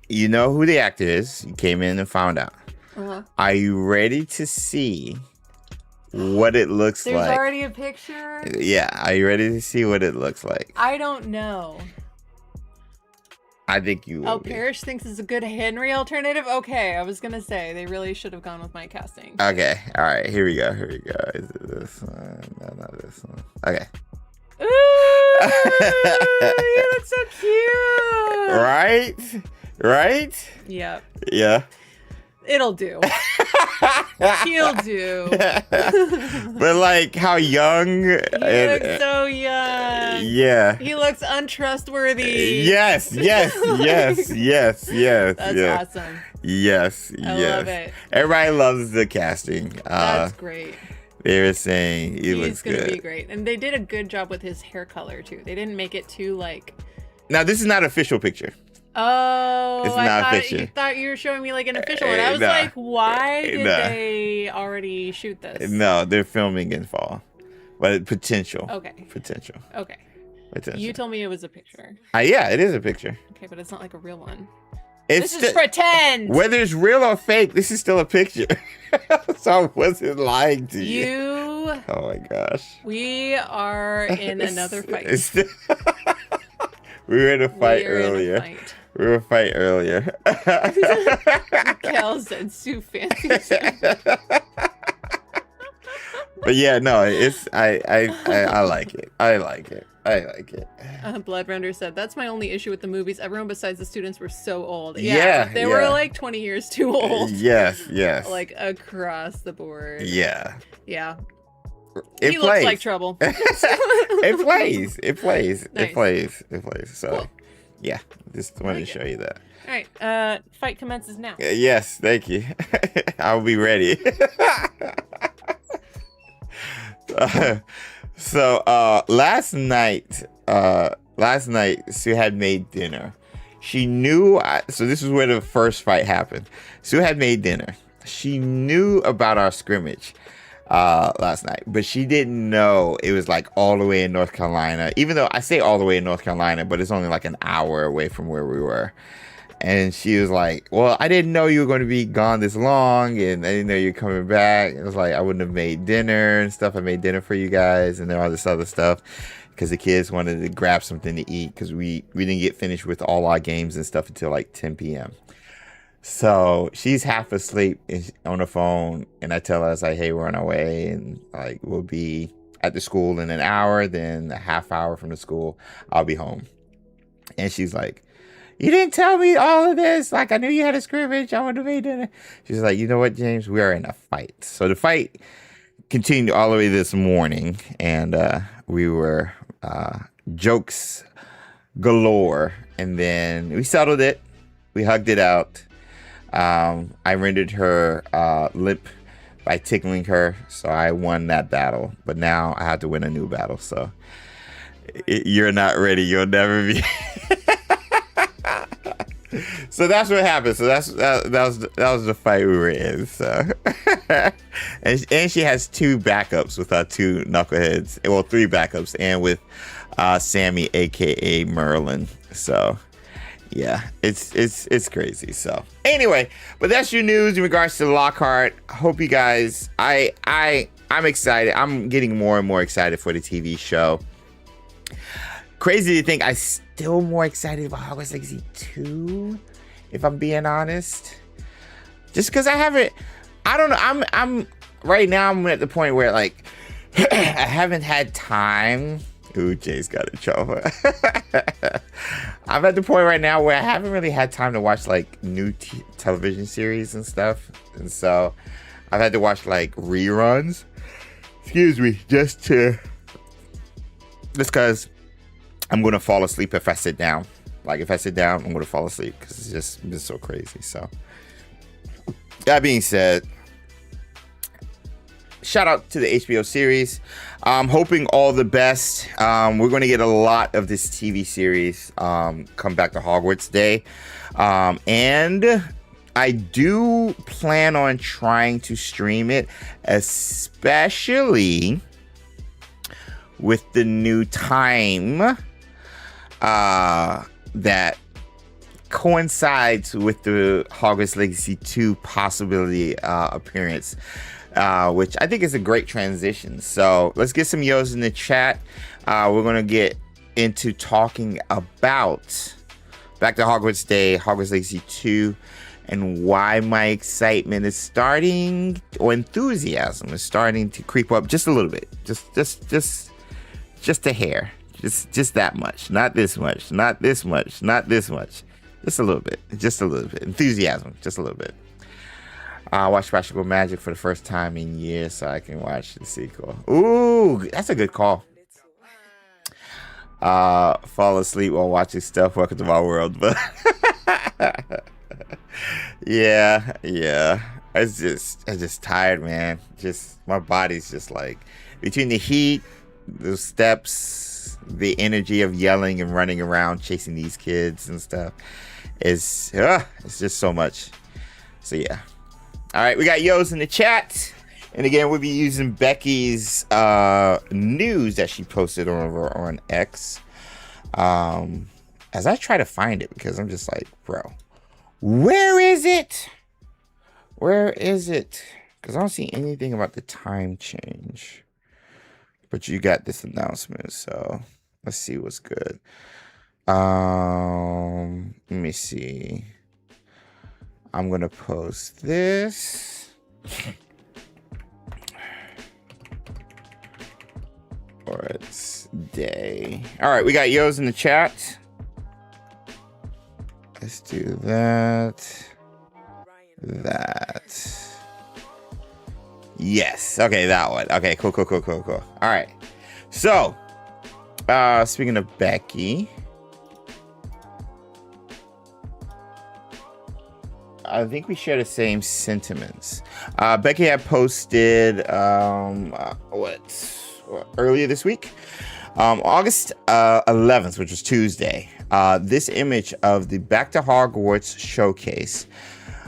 you know who the actor is. You came in and found out. Uh-huh. Are you ready to see what it looks There's like? There's already a picture? Yeah. Are you ready to see what it looks like? I don't know. I think you will. Oh, Parrish thinks it's a good Henry alternative? Okay, I was going to say, they really should have gone with my casting. Okay. All right. Here we go. Is it this one? No, not this one. Okay. Ooh, you look so cute. Right? Right? Yep. Yeah. It'll do. He'll do. But like how young. He looks so young. Yeah. He looks untrustworthy. Yes. That's awesome. Yes. I love it. Everybody loves the casting. That's great. They were saying he looks good. He's gonna be great. And they did a good job with his hair color too. They didn't make it too like. Now this is not an official picture. Oh, it's not you thought you were showing me like an official one. I was like, why did they already shoot this? No, they're filming in fall. But potential. Okay. Potential. Okay. Potential. You told me it was a picture. Yeah, it is a picture. Okay, but it's not like a real one. This is pretend. Whether it's real or fake, this is still a picture. So I wasn't lying to you. Oh my gosh. We are in another fight. We were in a fight earlier. We were in a fight earlier. Kel said Sue fancy. But yeah, no, it's I like it. I like it. Blood Render said, that's my only issue with the movies. Everyone besides the students were so old. Yeah, they were like 20 years too old. Yes. Like across the board. Yeah. He looks like trouble. It plays. Nice. It plays. So, cool. Yeah, just wanted to show you that. All right, fight commences now. Yes, thank you. I'll be ready. So last night Sue had made dinner. She knew so this is where the first fight happened. Sue had made dinner. She knew about our scrimmage last night, but she didn't know it was like all the way in North Carolina, even though I say all the way in North Carolina, but it's only like an hour away from where we were. And she was like, well, I didn't know you were going to be gone this long, and I didn't know you were coming back. It was like, I wouldn't have made dinner and stuff. I made dinner for you guys and then all this other stuff because the kids wanted to grab something to eat because we didn't get finished with all our games and stuff until like 10 p.m. So she's half asleep on the phone, and I tell her, I was like, hey, we're on our way, and like we'll be at the school in an hour, then a half hour from the school, I'll be home. And she's like, you didn't tell me all of this. Like, I knew you had a scrimmage. I would have made dinner. She's like, you know what, James? We are in a fight. So the fight continued all the way this morning, and we were jokes galore. And then we settled it. We hugged it out. I rendered her lip by tickling her. So I won that battle. But now I have to win a new battle. So You're not ready. You'll never be. So that's what happened. So that was the fight we were in. So, and she has 2 backups with our 2 knuckleheads. Well, 3 backups, and with Sammy, aka Merlin. So, yeah, it's crazy. So anyway, but that's your news in regards to Lockhart. Hope you guys. I'm excited. I'm getting more and more excited for the TV show. Crazy to think I'm still more excited about Hogwarts Legacy 2, if I'm being honest. Just because I don't know. I'm right now. I'm at the point where like I haven't had time. Ooh, Jay's got in trouble. I'm at the point right now where I haven't really had time to watch like new television series and stuff, and so I've had to watch like reruns. Excuse me, just because I'm gonna fall asleep if I sit down. Like if I sit down, I'm gonna fall asleep because it's just been so crazy. So that being said, shout out to the HBO series. I'm hoping all the best. We're going to get a lot of this TV series come back to Hogwarts Day. And I do plan on trying to stream it, especially with the new time that coincides with the Hogwarts Legacy 2 possibility appearance. Which I think is a great transition. So let's get some yo's in the chat. We're going to get into talking about Back to Hogwarts Day, Hogwarts Legacy 2, and why my excitement is starting, or enthusiasm is starting to creep up just a little bit. Just a hair. Just that much. Not this much. Not this much. Not this much. Just a little bit. Just a little bit. Enthusiasm. Just a little bit. I watched Practical Magic for the first time in years, so I can watch the sequel. Ooh, that's a good call. Fall asleep while watching stuff. Welcome to my world, but yeah. I'm just tired, man. Just my body's just like between the heat, the steps, the energy of yelling and running around chasing these kids and stuff. It's just so much. So yeah. All right, we got yo's in the chat. And again, we'll be using Becky's news that she posted over on X. As I try to find it, because I'm just like, bro, where is it? Where is it? Because I don't see anything about the time change. But you got this announcement, so let's see what's good. Let me see. I'm going to post this. Or it's day. All right, we got yo's in the chat. Let's do that. That. Yes. Okay, that one. Okay, cool. All right. So, speaking of Becky, I think we share the same sentiments. Becky had posted earlier this week, August 11th, which was Tuesday, this image of the Back to Hogwarts showcase.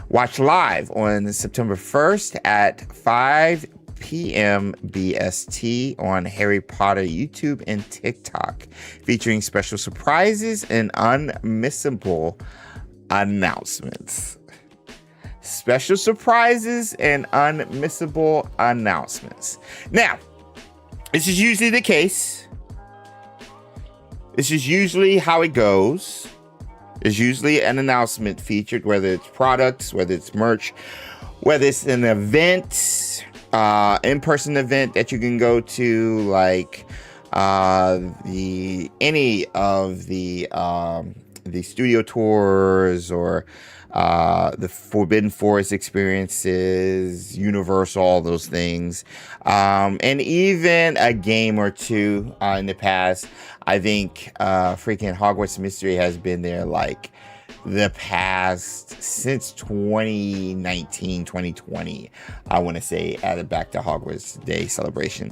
Watch live on September 1st at 5 p.m. BST on Harry Potter YouTube and TikTok, featuring special surprises and unmissable announcements. Special surprises and unmissable announcements. Now, this is usually the case. This is usually how it goes. There's usually an announcement featured, whether it's products, whether it's merch, whether it's an event, in-person event that you can go to, like any of the studio tours or the Forbidden Forest experiences, Universal, all those things, and even a game or two in the past. I think freaking Hogwarts Mystery has been there like the past, since 2019, 2020, I want to say, added back to Hogwarts Day celebration.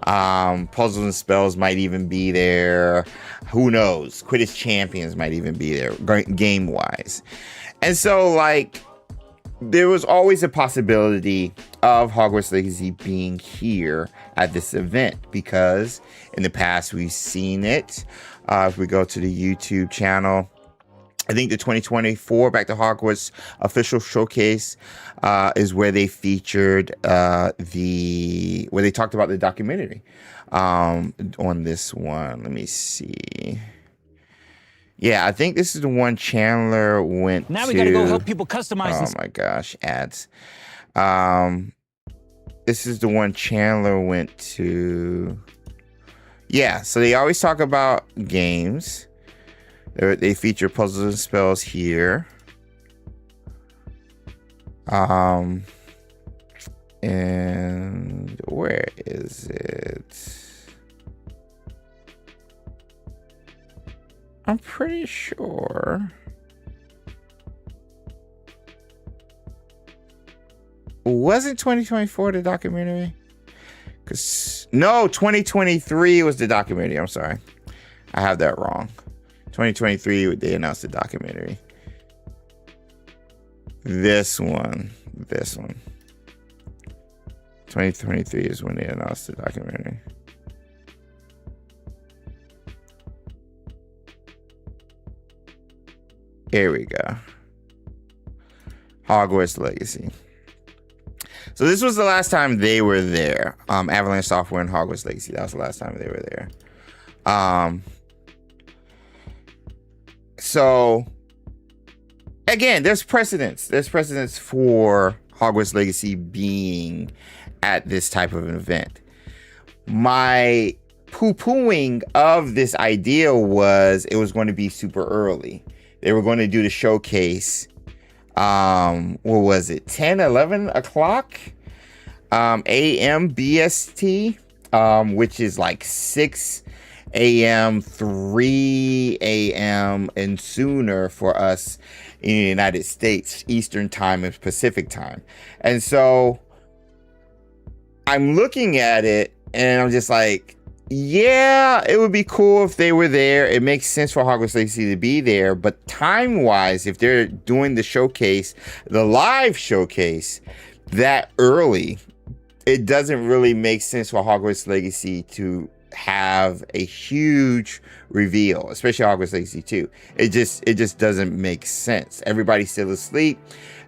Puzzles and Spells might even be there. Who knows? Quidditch Champions might even be there, game wise. And so, like, there was always a possibility of Hogwarts Legacy being here at this event, because in the past we've seen it. If we go to the YouTube channel, I think the 2024 Back to Hogwarts official showcase is where they featured where they talked about the documentary on this one. Let me see. Yeah, I think this is the one Chandler went to. Now we gotta go help people customize this. Oh my gosh, ads. This is the one Chandler went to. Yeah, so they always talk about games. They feature Puzzles and Spells here. And where is it? I'm pretty sure. Wasn't 2024 the documentary? No, 2023 was the documentary. I'm sorry. I have that wrong. 2023, they announced the documentary. This one. 2023 is when they announced the documentary. Here we go. Hogwarts Legacy. So this was the last time they were there. Avalanche Software and Hogwarts Legacy. That was the last time they were there. So again, there's precedence. There's precedence for Hogwarts Legacy being at this type of an event. My poo-pooing of this idea was it was going to be super early. They were going to do the showcase. What was it? 10, 11 o'clock a.m. BST, which is like 6 a.m., 3 a.m. and sooner for us in the United States, Eastern time and Pacific time. And so I'm looking at it and I'm just like, yeah, it would be cool if they were there. It makes sense for Hogwarts Legacy to be there, but time-wise, if they're doing the showcase, the live showcase, that early, it doesn't really make sense for Hogwarts Legacy to have a huge reveal, especially Hogwarts Legacy 2. It just doesn't make sense. Everybody's still asleep.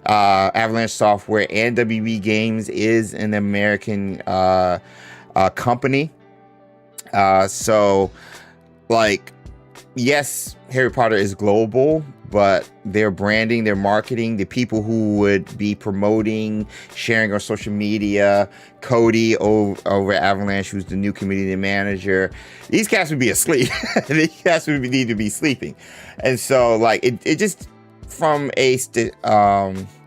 Avalanche Software and WB Games is an American company. So, like, yes, Harry Potter is global, but their branding, their marketing, the people who would be promoting, sharing on social media, Cody over at Avalanche, who's the new community manager, these cats would be asleep. These cats would need to be sleeping. And so, like, it just, from a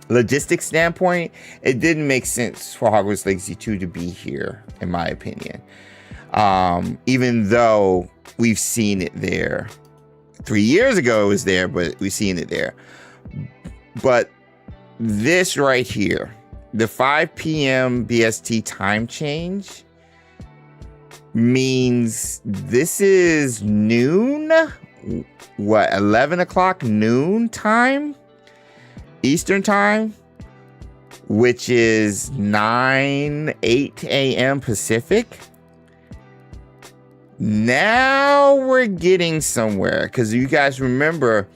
logistics standpoint, it didn't make sense for Hogwarts Legacy 2 to be here, in my opinion. Even though we've seen it there 3 years ago, it was there, but we've seen it there. But this right here, the 5 p.m. BST time change means this is noon, 11 o'clock noon time, Eastern time, which is 8 a.m. Pacific. Now we're getting somewhere, because you guys remember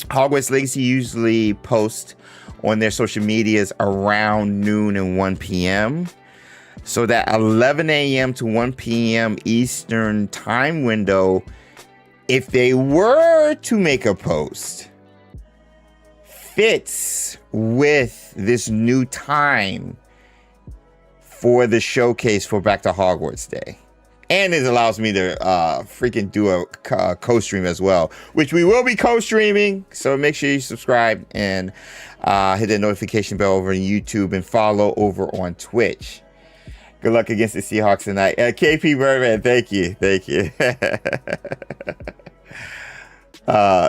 Hogwarts Legacy usually posts on their social medias around noon and 1 p.m. So that 11 a.m. to 1 p.m. Eastern time window, if they were to make a post, fits with this new time for the showcase for Back to Hogwarts Day. And it allows me to freaking do a co-stream as well, which we will be co-streaming. So make sure you subscribe and hit the notification bell over on YouTube and follow over on Twitch. Good luck against the Seahawks tonight. KP Birdman, thank you. Thank you.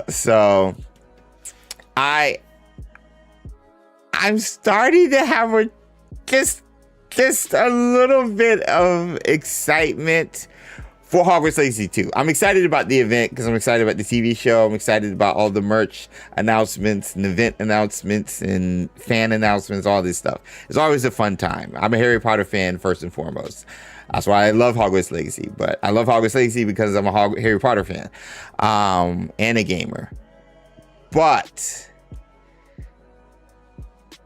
So I'm starting to have just a little bit of excitement for Hogwarts Legacy 2. I'm excited about the event because I'm excited about the TV show. I'm excited about all the merch announcements and event announcements and fan announcements, all this stuff. It's always a fun time. I'm a Harry Potter fan first and foremost. That's why I love Hogwarts Legacy. But I love Hogwarts Legacy because I'm a Harry Potter fan and a gamer. But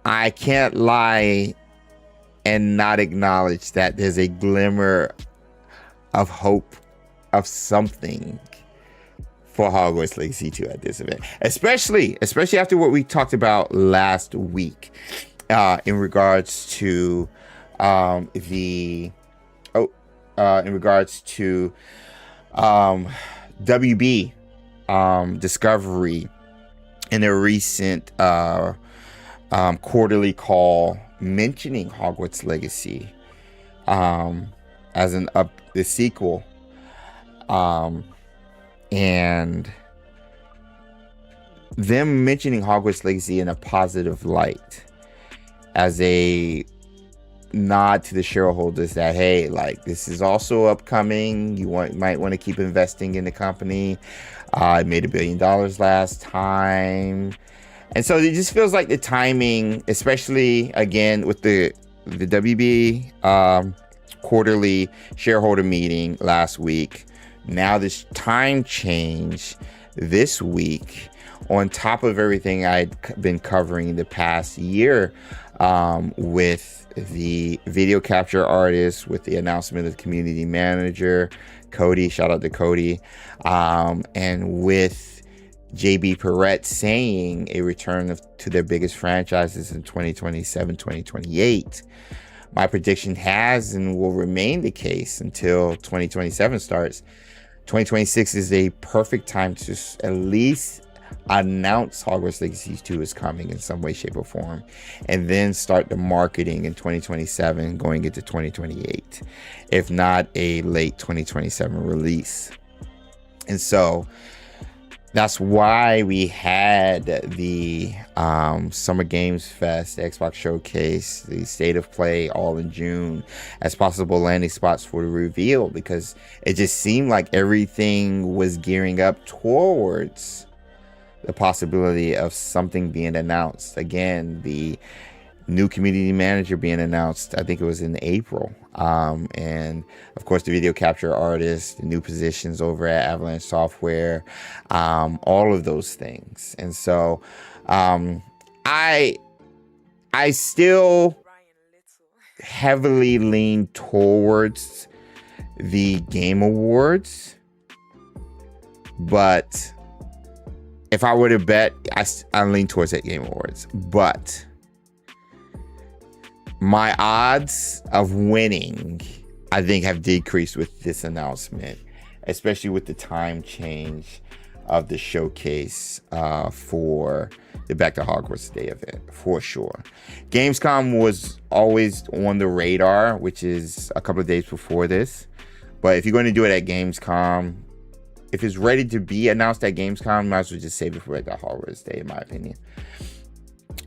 I can't lie and not acknowledge that there's a glimmer of hope of something for Hogwarts Legacy 2 at this event, especially after what we talked about last week in regards to WB Discovery in their recent quarterly call mentioning Hogwarts Legacy as the sequel, and them mentioning Hogwarts Legacy in a positive light as a nod to the shareholders that, hey, like, this is also upcoming. You might want to keep investing in the company. It made $1 billion last time. And so it just feels like the timing, especially again with the WB quarterly shareholder meeting last week, now this time change this week, on top of everything I'd been covering the past year with the video capture artist, with the announcement of the community manager, Cody, shout out to Cody, and with JB Perrette saying a return to their biggest franchises in 2027, 2028. My prediction has and will remain the case until 2027 starts. 2026 is a perfect time to at least announce Hogwarts Legacy 2 is coming in some way, shape, or form, and then start the marketing in 2027 going into 2028, if not a late 2027 release. And so that's why we had the Summer Games Fest, the Xbox Showcase, the State of Play all in June as possible landing spots for the reveal, because it just seemed like everything was gearing up towards the possibility of something being announced. Again, the new community manager being announced, I think it was in April. And of course, the video capture artist, the new positions over at Avalanche Software, all of those things. And so I still heavily lean towards the Game Awards, but if I were to bet, I lean towards that Game Awards. But my odds of winning, I think, have decreased with this announcement, especially with the time change of the showcase for the Back to Hogwarts Day event, for sure. Gamescom was always on the radar, which is a couple of days before this. But if you're going to do it at Gamescom, if it's ready to be announced at Gamescom, might as well just save it for Back to Hogwarts Day, in my opinion.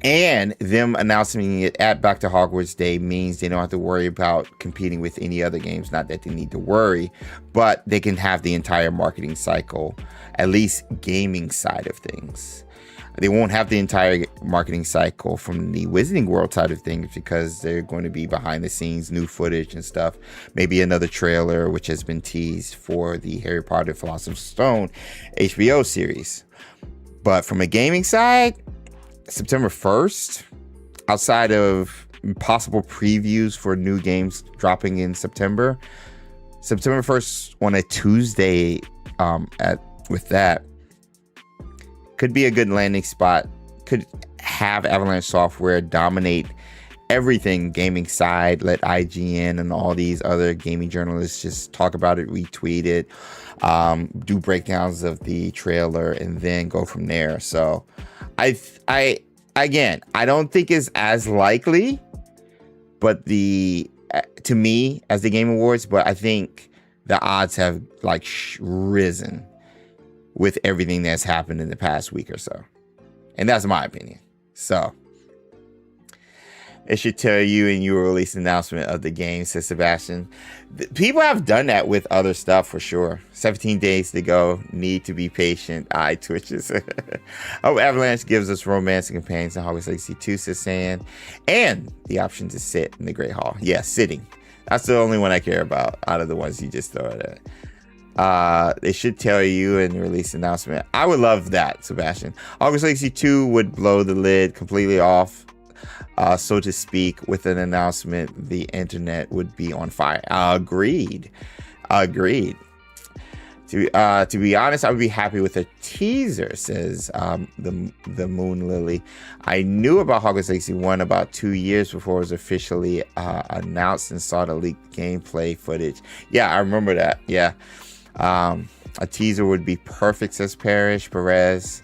And them announcing it at Back to Hogwarts Day means they don't have to worry about competing with any other games. Not that they need to worry, but they can have the entire marketing cycle, at least gaming side of things. They won't have the entire marketing cycle from the Wizarding World side of things, because they're going to be behind the scenes, new footage and stuff. Maybe another trailer, which has been teased for the Harry Potter Philosopher's Stone HBO series. But from a gaming side, September 1st, outside of possible previews for new games dropping in September 1st on a Tuesday, with that, could be a good landing spot. Could have Avalanche Software dominate everything gaming side, let IGN and all these other gaming journalists just talk about it, retweet it, do breakdowns of the trailer, and then go from there. So I don't think it's as likely, but to me, as the Game Awards, but I think the odds have risen with everything that's happened in the past week or so. And that's my opinion. So it should tell you in your release announcement of the game, says Sebastian. People have done that with other stuff for sure. 17 days to go. Need to be patient. Eye twitches. Oh, Avalanche gives us romantic companions in Hogwarts Legacy 2, says Sand. And the option to sit in the Great Hall. Yeah, sitting. That's the only one I care about out of the ones you just throw at. They should tell you in the release announcement. I would love that, Sebastian. Hogwarts Legacy 2 would blow the lid completely off. So to speak, with an announcement, the internet would be on fire. Agreed. To be honest, I would be happy with a teaser, says the Moon Lily. I knew about Hogwarts Legacy 1 about 2 years before it was officially announced and saw the leaked gameplay footage. Yeah, I remember that. Yeah. A teaser would be perfect, says Perez.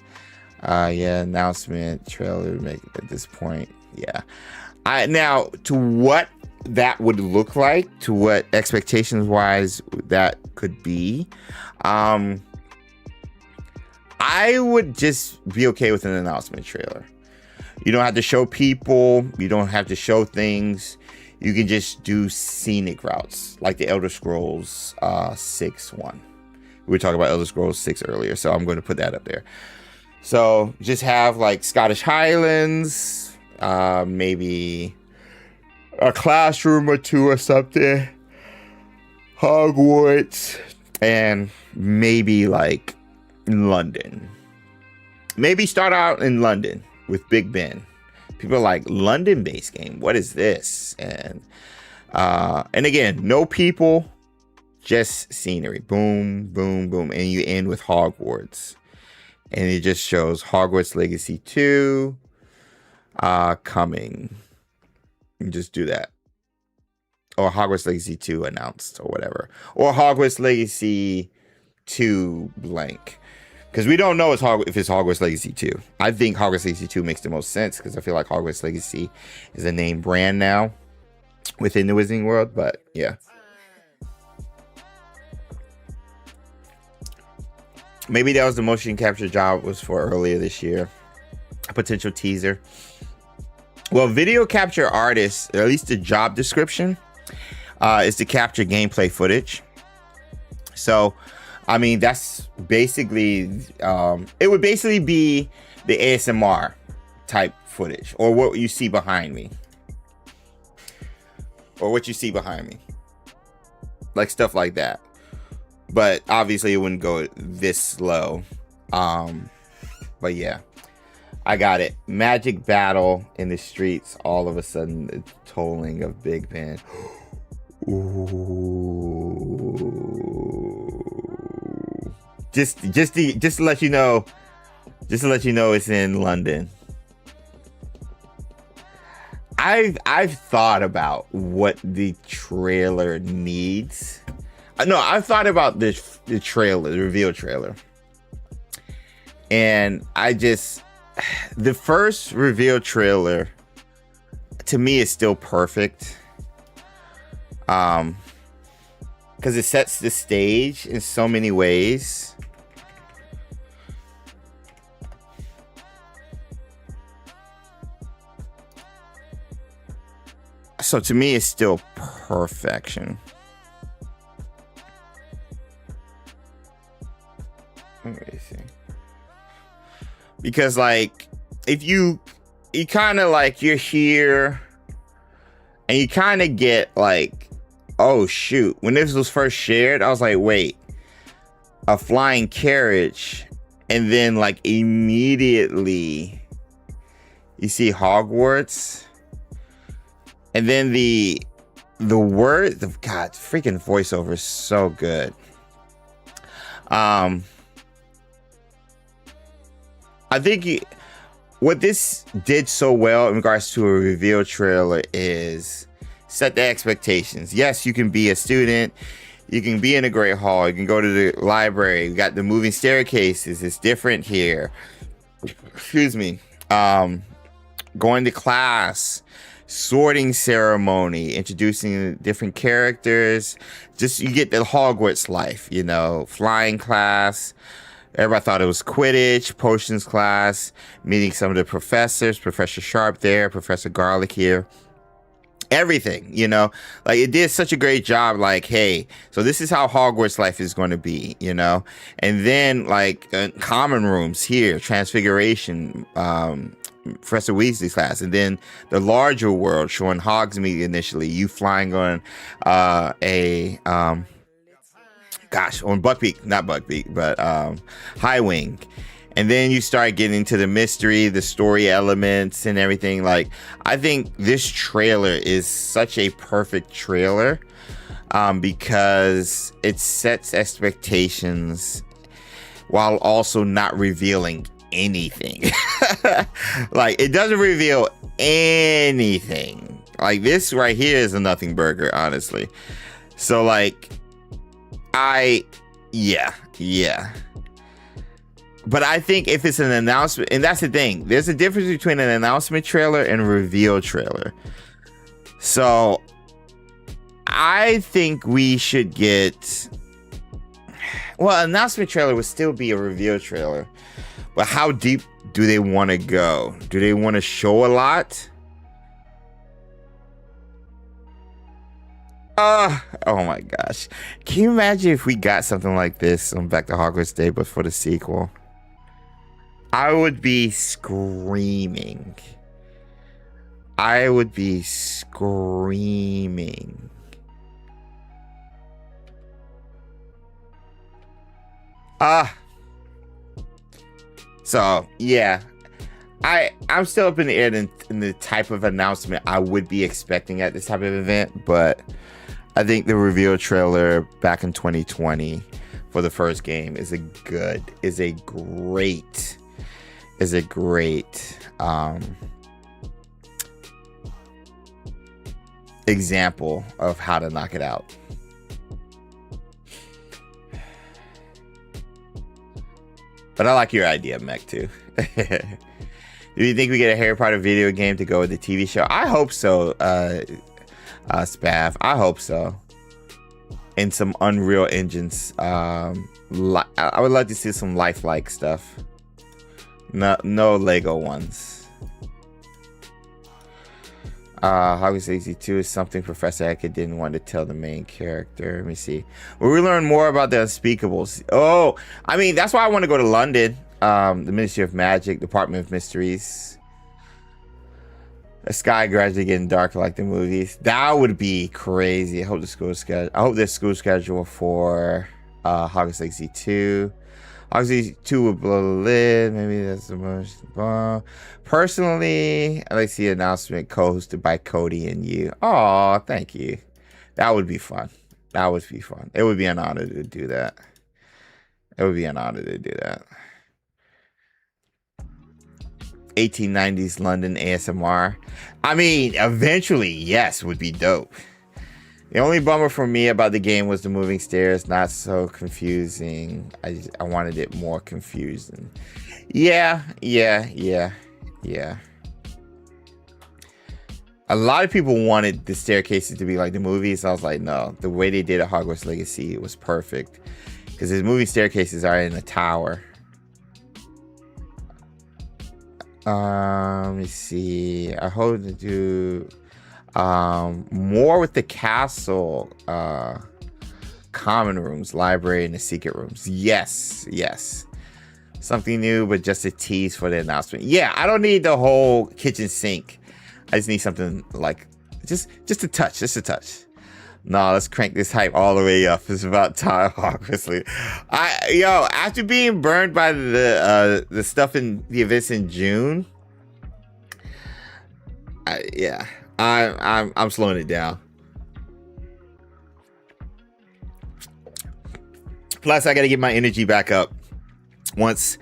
Yeah, announcement, trailer at this point. Yeah. Now, to what that would look like, to what expectations wise that could be, I would just be okay with an announcement trailer. You don't have to show people, you don't have to show things. You can just do scenic routes like the Elder Scrolls 6 one. We were talking about Elder Scrolls 6 earlier, so I'm going to put that up there. So just have like Scottish Highlands, maybe a classroom or two or something, Hogwarts, and maybe like London. Maybe start out in London with Big Ben. People are like, London-based game, what is this? And again, no people, just scenery. Boom, boom, boom, and you end with Hogwarts. And it just shows Hogwarts Legacy 2 coming. You just do that. Or Hogwarts Legacy 2 announced or whatever. Or Hogwarts Legacy 2 blank. Because we don't know if it's Hogwarts Legacy 2. I think Hogwarts Legacy 2 makes the most sense because I feel like Hogwarts Legacy is a name brand now within the Wizarding World. But yeah. Maybe that was the motion capture job was for earlier this year. A potential teaser. Well, video capture artists, or at least the job description, is to capture gameplay footage. So, I mean, that's basically, it would basically be the ASMR type footage, or what you see behind me. Like stuff like that. But obviously it wouldn't go this slow. But yeah, I got it. Magic battle in the streets. All of a sudden, the tolling of Big Ben. Ooh. Just to let you know, it's in London. I've thought about what the trailer needs. No, I've thought about the trailer, the reveal trailer. And the first reveal trailer to me is still perfect. Because it sets the stage in so many ways. So to me, it's still perfection. Let me see. Because like, if you kind of like, you're here and you kind of get like, oh shoot, when this was first shared, I was like, wait, a flying carriage, and then like immediately you see Hogwarts, and then the word of God, freaking voiceover is so good. I think what this did so well in regards to a reveal trailer is set the expectations. Yes, you can be a student. You can be in a great hall. You can go to the library. You got the moving staircases. It's different here. Excuse me. Going to class, sorting ceremony, introducing different characters. Just you get the Hogwarts life, flying class, Everybody thought it was Quidditch, potions class, meeting some of the professors, Professor Sharp there, Professor Garlic here. Everything, you know, like it did such a great job. Like, hey, so this is how Hogwarts life is going to be, you know. And then like common rooms here, Transfiguration, Professor Weasley's class, and then the larger world showing Hogsmeade initially, you flying on on Buckbeak, not Buckbeak, but High Wing. And then you start getting into the mystery, the story elements and everything. Like, I think this trailer is such a perfect trailer because it sets expectations while also not revealing anything. Like, it doesn't reveal anything. Like, this right here is a nothing burger, honestly. So, like, yeah. But I think if it's an announcement, and that's the thing, there's a difference between an announcement trailer and a reveal trailer. So I think we should get, well, an announcement trailer would still be a reveal trailer, but how deep do they want to go? Do they want to show a lot? Oh my gosh. Can you imagine if we got something like this on Back to Hogwarts Day, but for the sequel? I would be screaming. So yeah, I'm still up in the air in the type of announcement I would be expecting at this type of event, but I think the reveal trailer back in 2020 for the first game is a great example of how to knock it out. But I like your idea, Mech, too. Do you think we get a Harry Potter video game to go with the TV show? I hope so, Spav. I hope so. And some Unreal Engines. I would love to see some lifelike stuff. No Lego ones. Hogwarts Legacy 2 is something Professor Eckert didn't want to tell the main character. Let me see. Will we learn more about the Unspeakables? Oh, I mean, that's why I want to go to London. The Ministry of Magic, Department of Mysteries. The sky gradually getting darker like the movies. That would be crazy. I hope there's school schedule for Hogwarts Legacy 2. Hogwarts Legacy 2 would blow the lid. Maybe that's the most. Personally, I like to see an announcement co-hosted by Cody and you. Oh, thank you. That would be fun. It would be an honor to do that. 1890s London ASMR. I mean, eventually, yes, would be dope. The only bummer for me about the game was the moving stairs. Not so confusing. I wanted it more confusing. Yeah. A lot of people wanted the staircases to be like the movies. I was like, no. The way they did at Hogwarts Legacy was perfect. Because his moving staircases are in a tower. Let me see. I hope to do more with the castle, common rooms, library, and the secret rooms. Yes. Something new, but just a tease for the announcement. Yeah, I don't need the whole kitchen sink. I just need something like just a touch. No, let's crank this hype all the way up. It's about time, Hogwarts. After being burned by the stuff in the events in June, I'm slowing it down. Plus, I got to get my energy back up once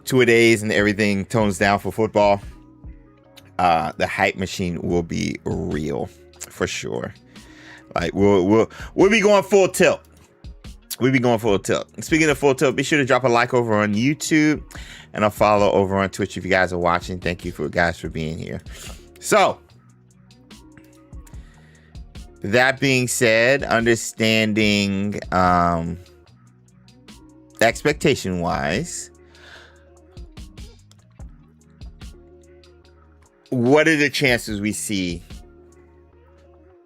2-a-days and everything tones down for football. The hype machine will be real for sure. Like we'll be going full tilt. Speaking of full tilt, be sure to drop a like over on YouTube and a follow over on Twitch if you guys are watching. Thank you for being here. So that being said, understanding expectation wise, what are the chances we see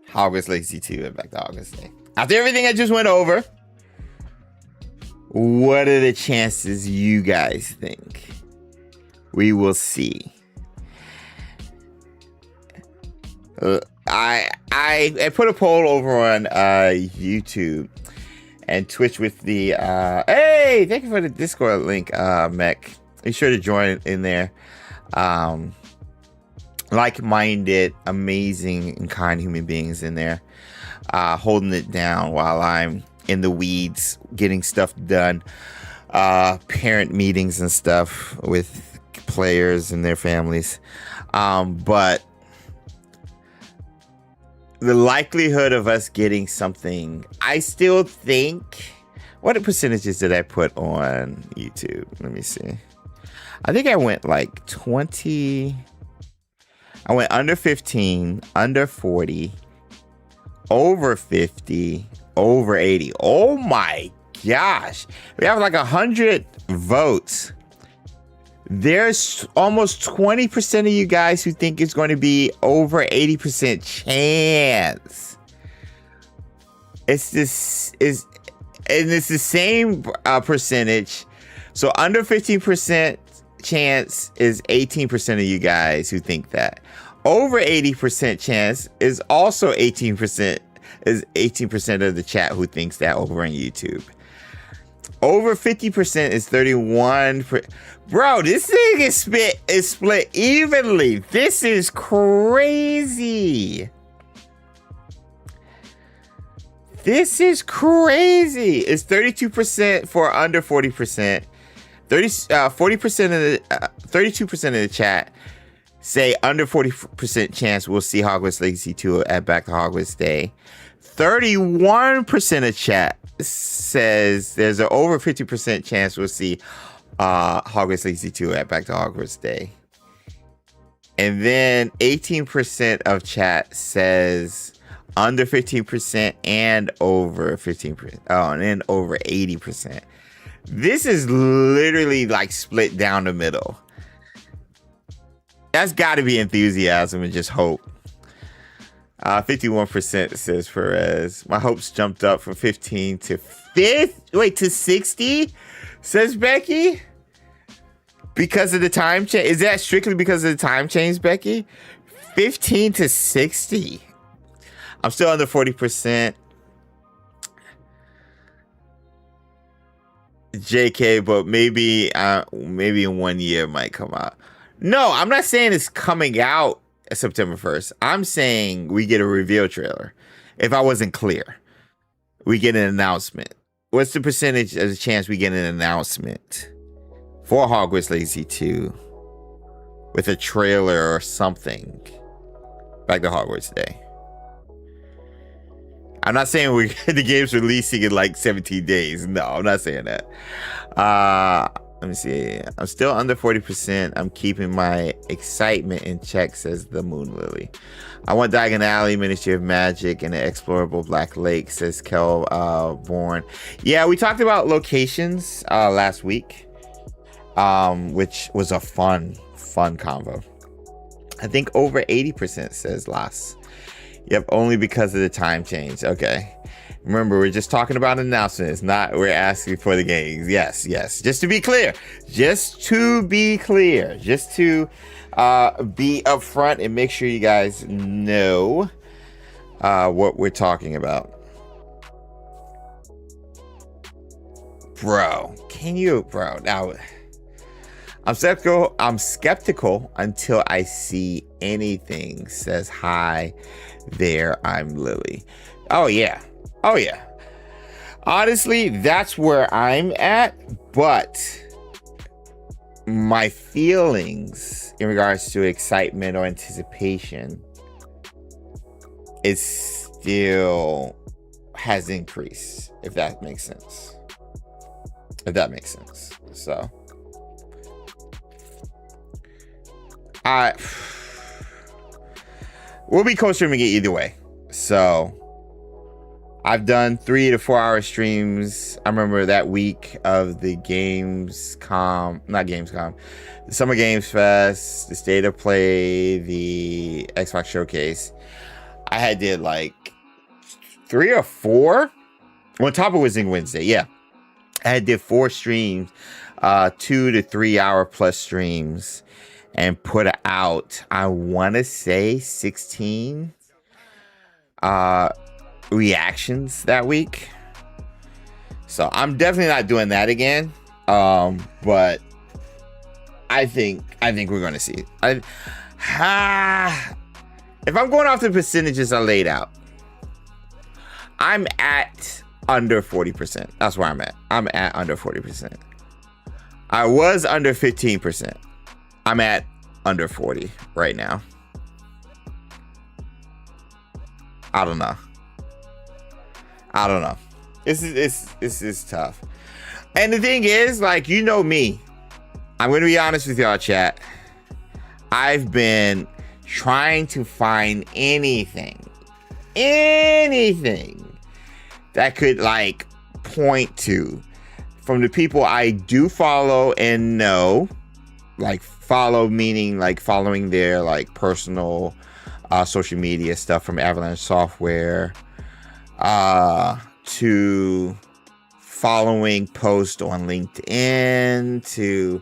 Hogwarts Legacy 2 at Back to Hogwarts Day? After everything I just went over, what are the chances you guys think we will see? I put a poll over on YouTube and Twitch with the hey, thank you for the Discord link, Mech. Be sure to join in there. Like-minded, amazing, and kind human beings in there, holding it down while I'm in the weeds getting stuff done. Parent meetings and stuff with players and their families. But the likelihood of us getting something, I still think, what percentages did I put on YouTube? Let me see. I think I went like 20. I went under 15, under 40, over 50, over 80. Oh my gosh. We have like 100 votes. There's almost 20% of you guys who think it's going to be over 80% chance. It's the same percentage. So under 15% chance is 18% of you guys who think that. Over 80% chance is also 18%, is 18% of the chat who thinks that over on YouTube. Over 50% is 31. Bro, this thing is split evenly. This is crazy. This is crazy. It's 32% for under 40%. 40% of the 32% of the chat say under 40% chance we'll see Hogwarts Legacy 2 at Back to Hogwarts Day. 31% of chat says there's an over 50% chance we'll see Hogwarts Legacy 2 at Back to Hogwarts Day. And then 18% of chat says under 15% and over 15%. Oh, and then over 80%. This is literally like split down the middle. That's got to be enthusiasm and just hope. 51% says Perez. My hopes jumped up from 15 to 60, says Becky. Because of the time change. Is that strictly because of the time change, Becky? 15 to 60. I'm still under 40%. JK, but maybe in 1 year it might come out. No, I'm not saying it's coming out September 1st. I'm saying we get a reveal trailer. If I wasn't clear, we get an announcement. What's the percentage of the chance we get an announcement for Hogwarts Legacy 2 with a trailer or something Back to Hogwarts Day? I'm not saying the game's releasing in like 17 days. No, I'm not saying that. Let me see. I'm still under 40%. I'm keeping my excitement in check, says the Moon Lily. I want Diagon Alley, Ministry of Magic, and an explorable Black Lake, says Kel Bourne. Yeah, we talked about locations last week, which was a fun convo. I think over 80% says Las. Yep, only because of the time change. Okay. Remember, we're just talking about announcements, not we're asking for the games. Yes. Just to be clear. Just to be upfront and make sure you guys know what we're talking about. Bro, now I'm skeptical until I see anything, says hi there, I'm Lily. Oh yeah. Honestly, that's where I'm at, but my feelings in regards to excitement or anticipation is still has increased, if that makes sense. So we'll be co-streaming it either way. So I've done 3 to 4 hour streams. I remember that week of the the Summer Games Fest, the State of Play, the Xbox Showcase. I had did like 3 or 4 on top of Wizarding Wednesday. Yeah, I had did 4 streams, 2 to 3 hour plus streams, and put out, I want to say 16 reactions that week. So I'm definitely not doing that again. But I think we're gonna see. If I'm going off the percentages I laid out, I'm at under 40%. That's where I'm at. I'm at under 40%. I was under 15%. I'm at under 40 right now. I don't know. This is tough. And the thing is, like, you know me. I'm going to be honest with y'all, chat. I've been trying to find anything that could, like, point to, from the people I do follow and know, like, follow meaning, like, following their, like, personal social media stuff from Avalanche Software, to following posts on LinkedIn, to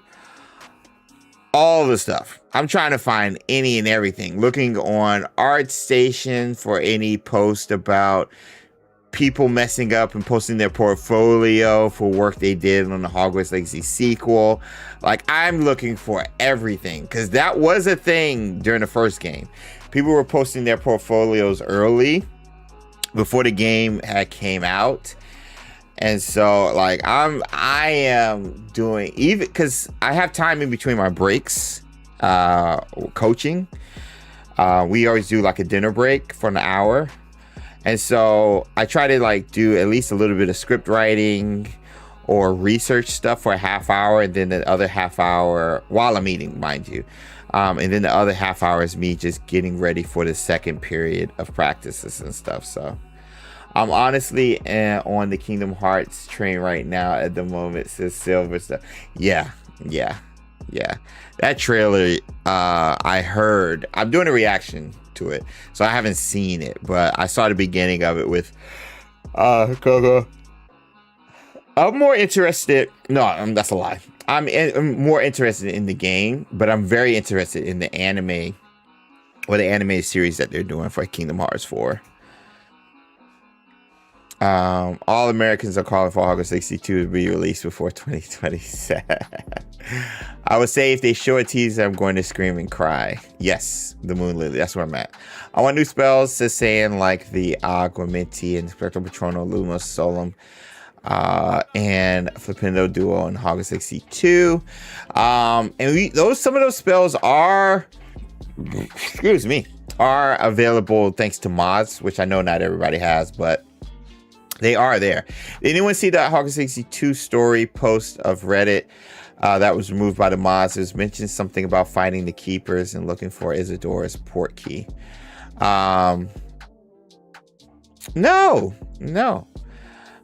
all the stuff. I'm trying to find any and everything. Looking on ArtStation for any post about people messing up and posting their portfolio for work they did on the Hogwarts Legacy sequel. Like, I'm looking for everything, because that was a thing during the first game. People were posting their portfolios early before the game had came out. And so, like, I am doing, even because I have time in between my breaks, coaching. We always do like a dinner break for an hour. And so I try to, like, do at least a little bit of script writing or research stuff for a half hour, and then the other half hour while I'm eating, mind you. And then the other half hour is me just getting ready for the second period of practices and stuff. So I'm honestly on the Kingdom Hearts train right now at the moment. Says Silver stuff. Yeah. That trailer, I heard. I'm doing a reaction to it, so I haven't seen it, but I saw the beginning of it with Coco. I'm more interested. No, that's a lie. I'm more interested in the game, but I'm very interested in the anime, or the anime series that they're doing for Kingdom Hearts 4. All Americans are calling for Hogwarts Legacy 2 to be released before 2027. I would say if they show a teaser, I'm going to scream and cry. Yes, the Moon Lily. That's where I'm at. I want new spells, saying like the Aguamenti and Spectral Patrono, Lumos Solum, and Flipendo Duo and Hogwarts Legacy 2. And some of those spells are, are available thanks to mods, which I know not everybody has, but they are there. Did anyone see that Hogwarts Legacy 2 story post of Reddit that was removed by the mods? It was mentioned something about finding the keepers and looking for Isadora's port key. No.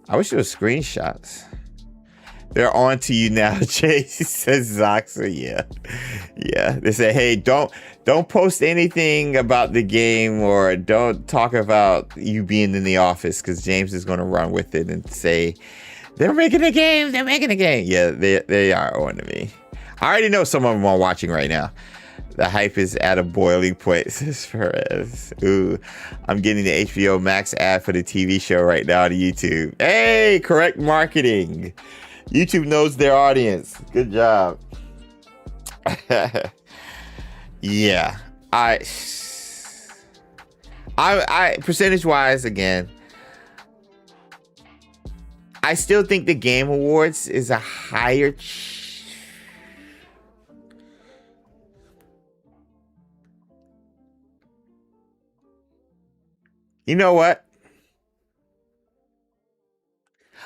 I wish there was screenshots. They're on to you now, Chase, says Zoxa. Yeah. They say, hey, don't post anything about the game, or don't talk about you being in the office, because James is going to run with it and say, they're making a game. Yeah, they are on to me. I already know some of them are watching right now. The hype is at a boiling point, says Perez. Ooh, I'm getting the HBO Max ad for the TV show right now on YouTube. Hey, correct marketing. YouTube knows their audience. Good job. Yeah. I percentage wise, again, I still think the Game Awards is a higher you know what?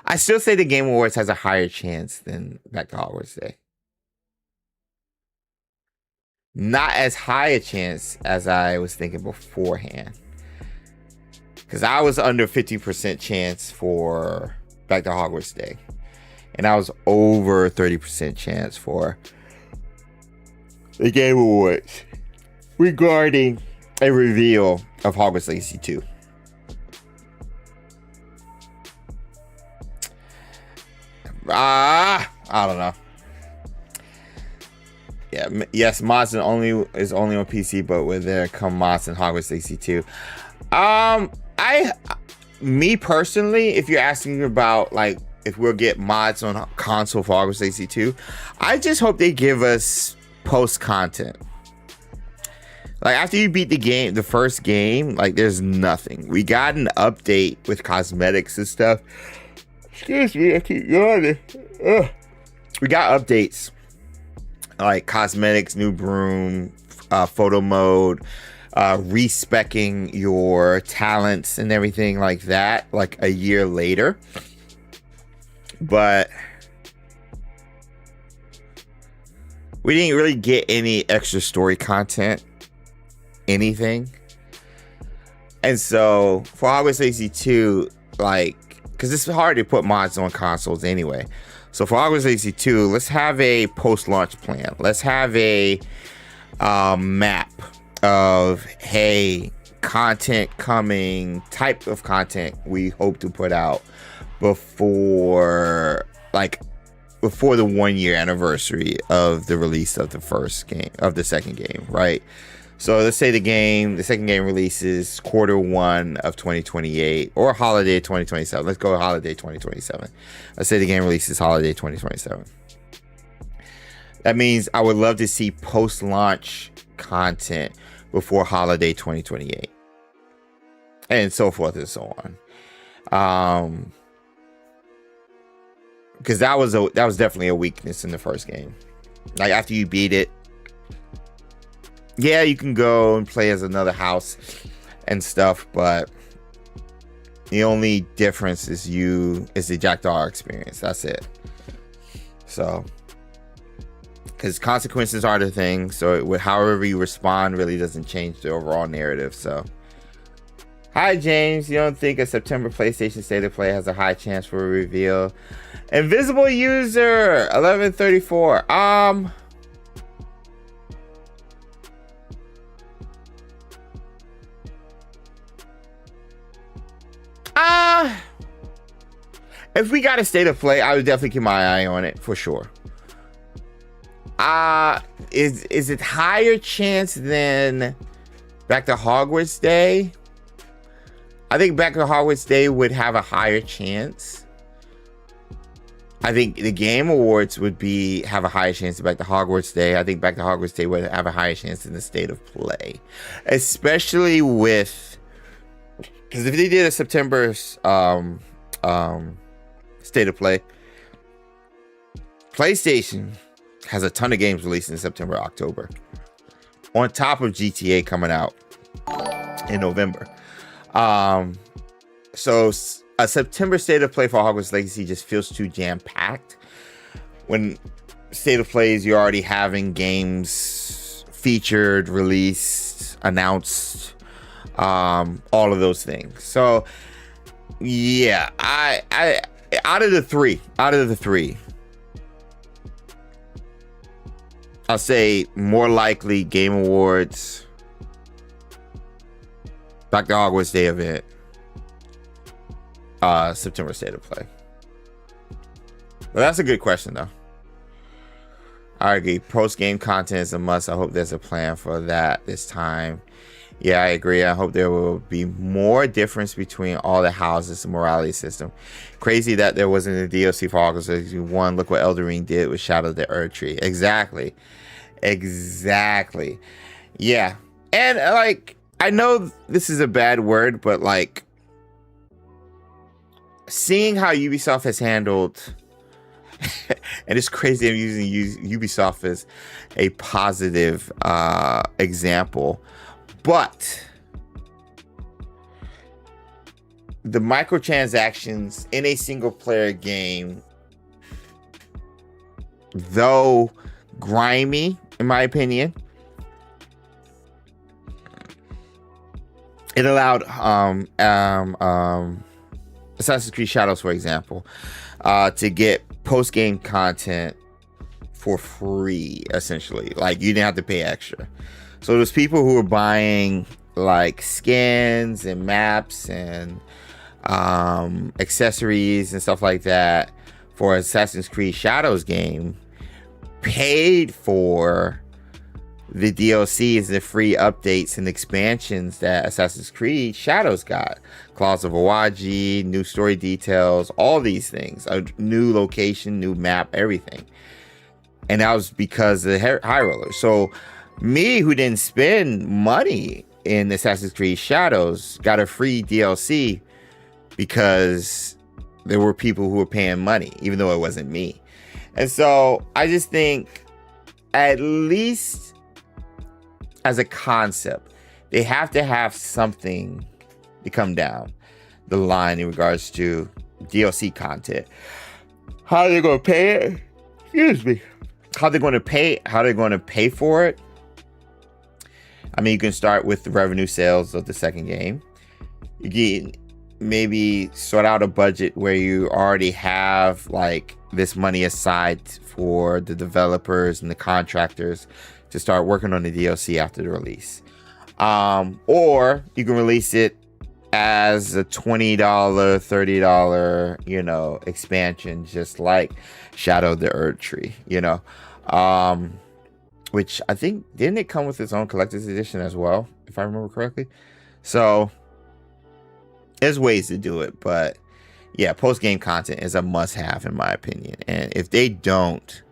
I still say the Game Awards has a higher chance than Back to Hogwarts Day. Not as high a chance as I was thinking beforehand. because I was under 50% chance for Back to Hogwarts Day, and I was over 30% chance for the Game Awards regarding a reveal of Hogwarts Legacy 2. I don't know. Yeah, yes, mods is only on PC, but with there come mods in Hogwarts Legacy 2. Me personally, if you're asking about like if we'll get mods on console for Hogwarts Legacy 2, I just hope they give us post content. Like after you beat the first game, like there's nothing. We got an update with cosmetics and stuff. Excuse me, I keep yawning. Ugh. We got updates like cosmetics, new broom, photo mode, respecing your talents and everything like that, like a year later. But we didn't really get any extra story content, anything. And so for Hogwarts Legacy 2, like, because it's hard to put mods on consoles anyway. So for Hogwarts Legacy 2, let's have a post-launch plan. Let's have a map of, hey, content coming, type of content we hope to put out before the 1 year anniversary of the release of the first game, of the second game, right? So let's say the second game releases Q1 of 2028 or holiday 2027. Let's go holiday 2027. Let's say the game releases holiday 2027. That means I would love to see post-launch content before holiday 2028, and so forth and so on. Because that was definitely a weakness in the first game. Like after you beat it, yeah, you can go and play as another house and stuff, but the only difference is the Jackdaw experience. That's it. So, because consequences are the thing, so however you respond really doesn't change the overall narrative. So, hi James, you don't think a September PlayStation State of Play has a high chance for a reveal? Invisible user 1134. If we got a State of Play, I would definitely keep my eye on it for sure. Is it higher chance than Back to Hogwarts Day? I think Back to Hogwarts Day would have a higher chance. I think the Game Awards would have a higher chance than Back to Hogwarts Day. I think Back to Hogwarts Day would have a higher chance than the State of Play, especially with, because if they did a September State of Play, PlayStation has a ton of games released in September, October, on top of GTA coming out in November. So a September State of Play for Hogwarts Legacy just feels too jam-packed. When State of Plays, you're already having games featured, released, announced, all of those things. So yeah, I out of the three, I'll say more likely Game Awards, Back to Hogwarts Day event, September State of Play. But that's a good question though. I agree. Post-game content is a must. I hope there's a plan for that this time. Yeah, I agree. I hope there will be more difference between all the houses and morality system. Crazy that there wasn't a DLC for Hogwarts Legacy 1. Look what Elden Ring did with Shadow of the Earth Tree. Exactly. Yeah. And like, I know this is a bad word, but like, seeing how Ubisoft has handled, and it's crazy I'm using Ubisoft as a positive example, but the microtransactions in a single player game, though grimy in my opinion, it allowed Assassin's Creed Shadows, for example, to get post-game content for free, essentially. Like, you didn't have to pay extra. So there's people who were buying like skins and maps and accessories and stuff like that for Assassin's Creed Shadows game, paid for the DLCs, the free updates and expansions that Assassin's Creed Shadows got. Claws of Awaji, new story details, all these things, a new location, new map, everything. And that was because of the High Rollers. So me, who didn't spend money in Assassin's Creed Shadows, got a free DLC because there were people who were paying money, even though it wasn't me. And so I just think, at least as a concept, they have to have something to come down the line in regards to DLC content. How are they going to pay it? Excuse me. How they're going to pay for it? I mean, you can start with the revenue sales of the second game. You can maybe sort out a budget where you already have like this money aside for the developers and the contractors to start working on the DLC after the release. Or you can release it as a $20, $30, expansion, just like Shadow of the Erdtree, which I think, didn't it come with its own collector's edition as well, if I remember correctly? So there's ways to do it, but yeah, post-game content is a must-have in my opinion. And if they don't,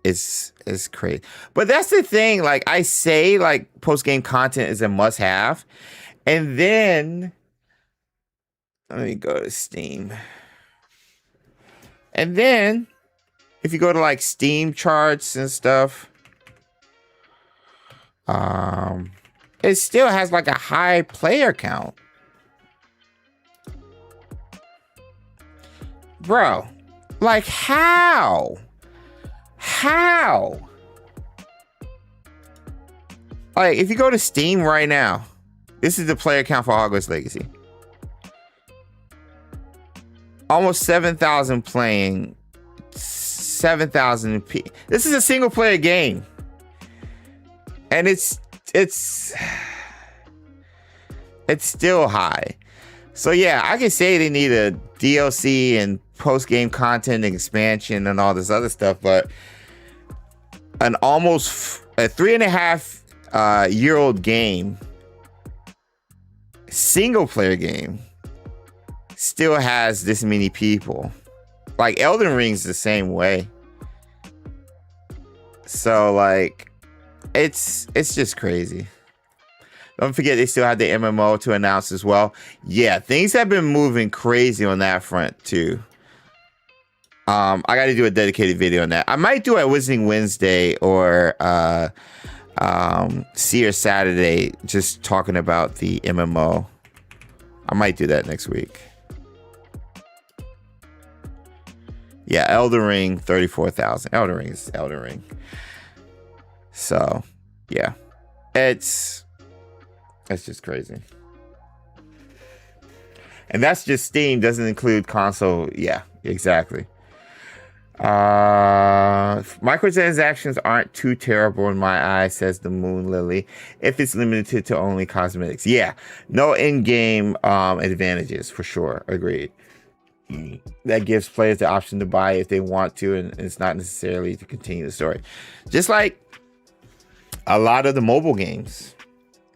it's crazy. But that's the thing, like I say, like post-game content is a must-have, and then let me go to Steam. And then if you go to like Steam charts and stuff, it still has like a high player count. Bro, like how? Like, if you go to Steam right now, this is the player count for Hogwarts Legacy. Almost 7,000 playing, 7,000 P. This is a single player game. And it's still high. So yeah, I can say they need a DLC and post-game content and expansion and all this other stuff, but a 3.5 year old game, single player game, still has this many people. Like Elden Ring's the same way. So like it's just crazy. Don't forget they still have the MMO to announce as well. Yeah, things have been moving crazy on that front too. I got to do a dedicated video on that. I might do a Wizarding Wednesday or Seer Saturday, just talking about the MMO. I might do that next week. Yeah, Elden Ring, 34,000. Elden Ring is Elden Ring. So, yeah. It's just crazy. And that's just Steam, doesn't include console. Yeah, exactly. Microtransactions aren't too terrible in my eyes, says the Moon Lily, if it's limited to only cosmetics. Yeah, no in-game advantages for sure. Agreed. That gives players the option to buy if they want to, and it's not necessarily to continue the story. Just like a lot of the mobile games.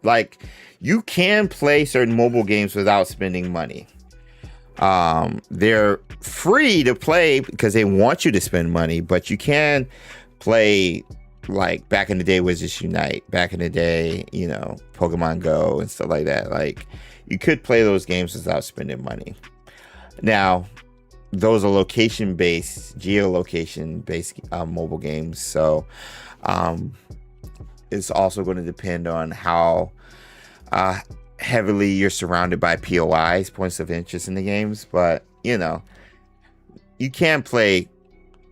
Like, you can play certain mobile games without spending money. They're free to play because they want you to spend money, but you can play like back in the day Wizards Unite, back in the day, Pokemon Go and stuff like that. Like, you could play those games without spending money. Now, those are location-based, geolocation-based mobile games, so it's also going to depend on how heavily you're surrounded by POIs, points of interest in the games. But you can play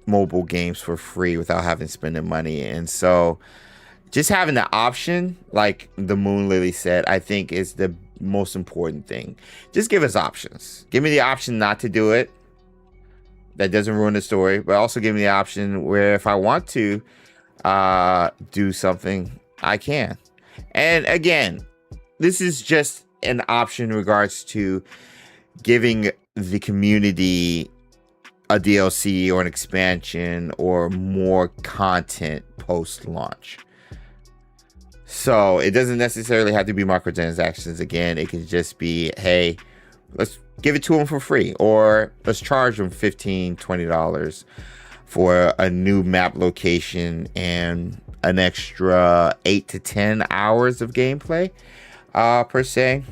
mobile games for free without having to spend the money. And so just having the option, like the Moon Lily said, I think is the most important thing. Just give us options. Give me the option not to do it. That doesn't ruin the story, but also give me the option where if I want to do something, I can. And again, this is just an option in regards to giving the community a DLC or an expansion or more content post-launch. So it doesn't necessarily have to be microtransactions. Again, it can just be, hey, let's give it to them for free, or let's charge them $15, $20 for a new map location and an extra 8 to 10 hours of gameplay per se.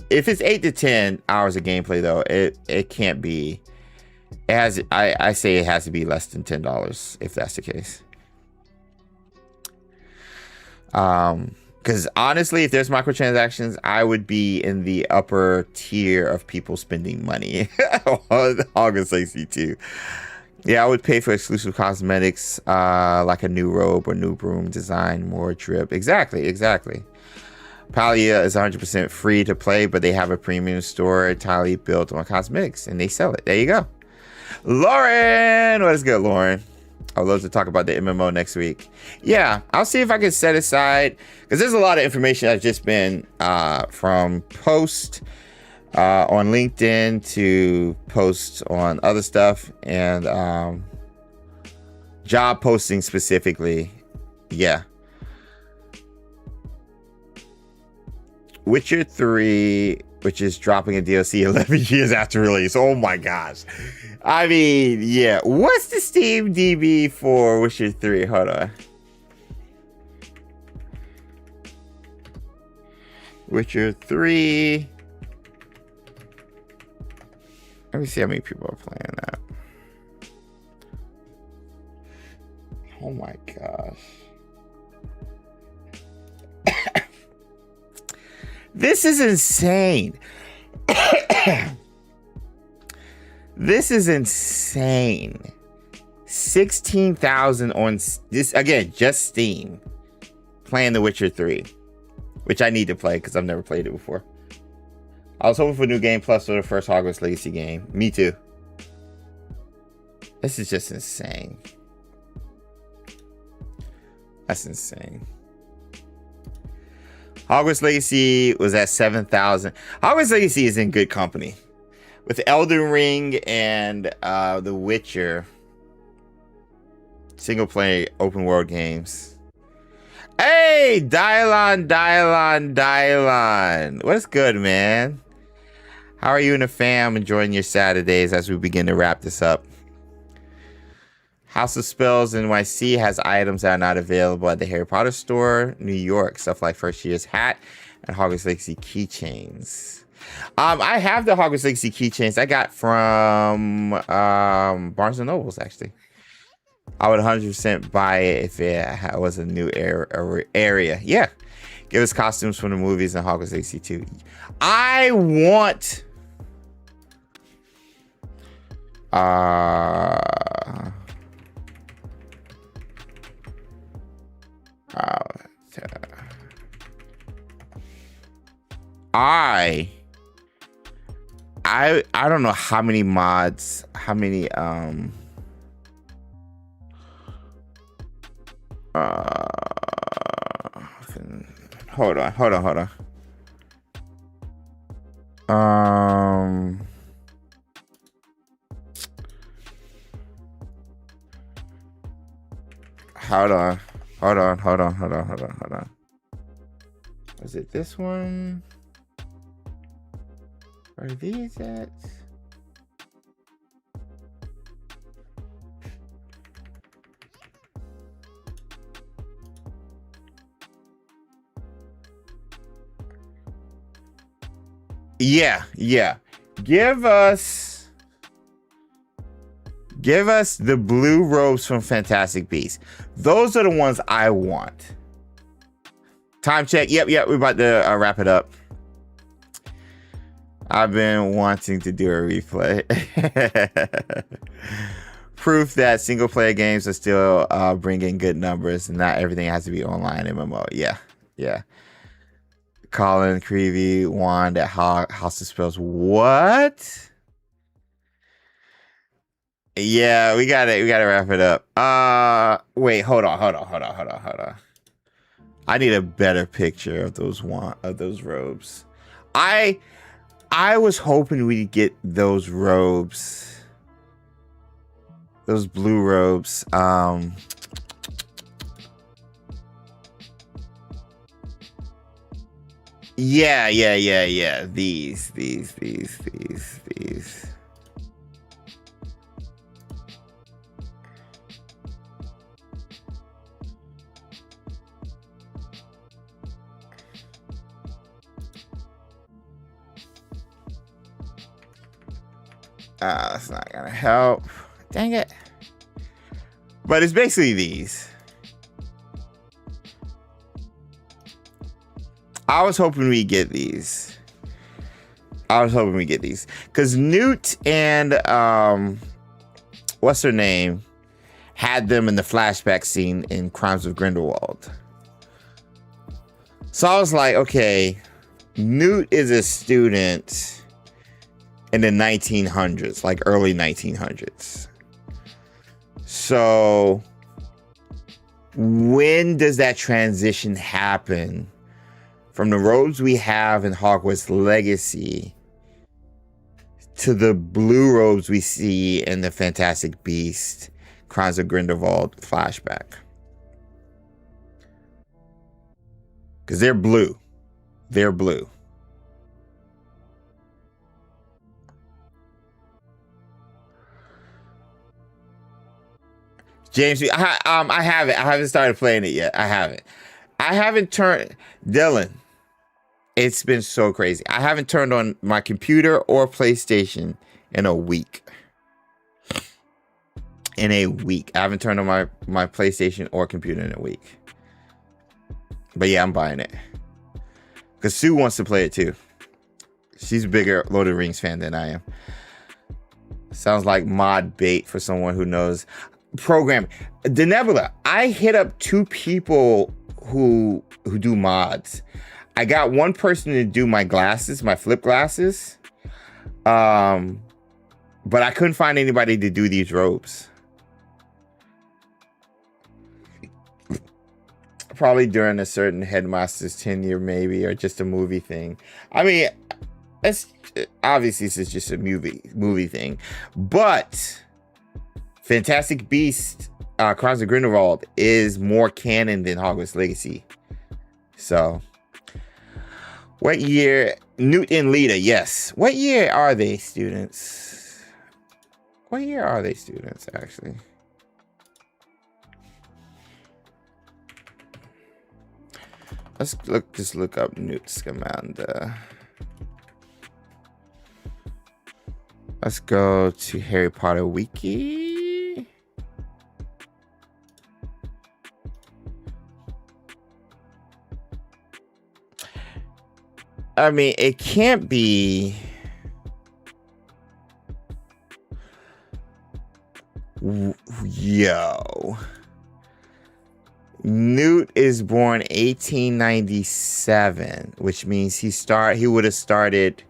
If it's 8 to 10 hours of gameplay, though, it can't be. It has. I say it has to be less than $10 if that's the case. Because honestly, if there's microtransactions, I would be in the upper tier of people spending money on Hogwarts Legacy 2. Yeah, I would pay for exclusive cosmetics, like a new robe or new broom design, more drip. Exactly. Palia is 100% free to play, but they have a premium store entirely built on cosmetics, and they sell it. There you go. Lauren, what is good, Lauren? I'd love to talk about the MMO next week. Yeah, I'll see if I can set aside, because there's a lot of information that's just been from post on LinkedIn to posts on other stuff, and job posting specifically. Yeah. Witcher 3, which is dropping a DLC 11 years after release. Oh my gosh. I mean, yeah. What's the Steam DB for Witcher 3? Hold on. Witcher 3. Let me see how many people are playing that. Oh my gosh. This is insane. This is insane. 16,000 on this, again, just Steam, playing The Witcher 3, which I need to play because I've never played it before. I was hoping for New Game Plus for the first Hogwarts Legacy game. Me too. This is just insane. That's insane. Hogwarts Legacy was at 7,000. Hogwarts Legacy is in good company with Elden Ring and The Witcher, single player open world games. Hey, Dylon. What's good, man? How are you and the fam enjoying your Saturdays as we begin to wrap this up? House of Spells NYC has items that are not available at the Harry Potter store, New York. Stuff like First Year's hat and Hogwarts Legacy keychains. I have the Hogwarts Legacy keychains I got from Barnes & Nobles, actually. I would 100% buy it if it was a new area. Yeah. Give us costumes from the movies and Hogwarts Legacy 2. I want... I don't know how many mods, how many hold on. Hold on. Was it this one? Are these at? Yeah. Give us the blue robes from Fantastic Beasts. Those are the ones I want. Time check. Yep. We're about to wrap it up. I've been wanting to do a replay proof that single player games are still bringing good numbers, and not everything has to be online MMO. Yeah. Colin Creevy won at House of Spells. What? Yeah, we gotta wrap it up. Wait, hold on. I need a better picture of those robes. I was hoping we'd get those robes. Those blue robes. Yeah. These. That's not gonna help. Dang it. But it's basically these. I was hoping we get these. Because Newt and what's her name had them in the flashback scene in Crimes of Grindelwald. So I was like, okay, Newt is a student in the 1900s, like early 1900s. So when does that transition happen from the robes we have in Hogwarts Legacy to the blue robes we see in the Fantastic Beasts Crimes of Grindelwald flashback? Because they're blue. James, I haven't. I haven't started playing it yet. I haven't turned. Dylan, it's been so crazy. I haven't turned on my computer or PlayStation in a week. I haven't turned on my PlayStation or computer in a week. But yeah, I'm buying it. Because Sue wants to play it too. She's a bigger Lord of the Rings fan than I am. Sounds like mod bait for someone who knows programming. Denebula, I hit up 2 people who do mods. I got one person to do my glasses, my flip glasses. But I couldn't find anybody to do these robes. Probably during a certain headmaster's tenure, maybe, or just a movie thing. I mean, it's obviously this is just a movie thing, but Fantastic Beasts, Crimes of Grindelwald is more canon than Hogwarts Legacy. So, what year? Newt and Lita, yes. What year are they, students? Actually? Let's just look up Newt Scamander. Let's go to Harry Potter Wiki. I mean, it can't be. Yo. Newt is born 1897, which means he would have started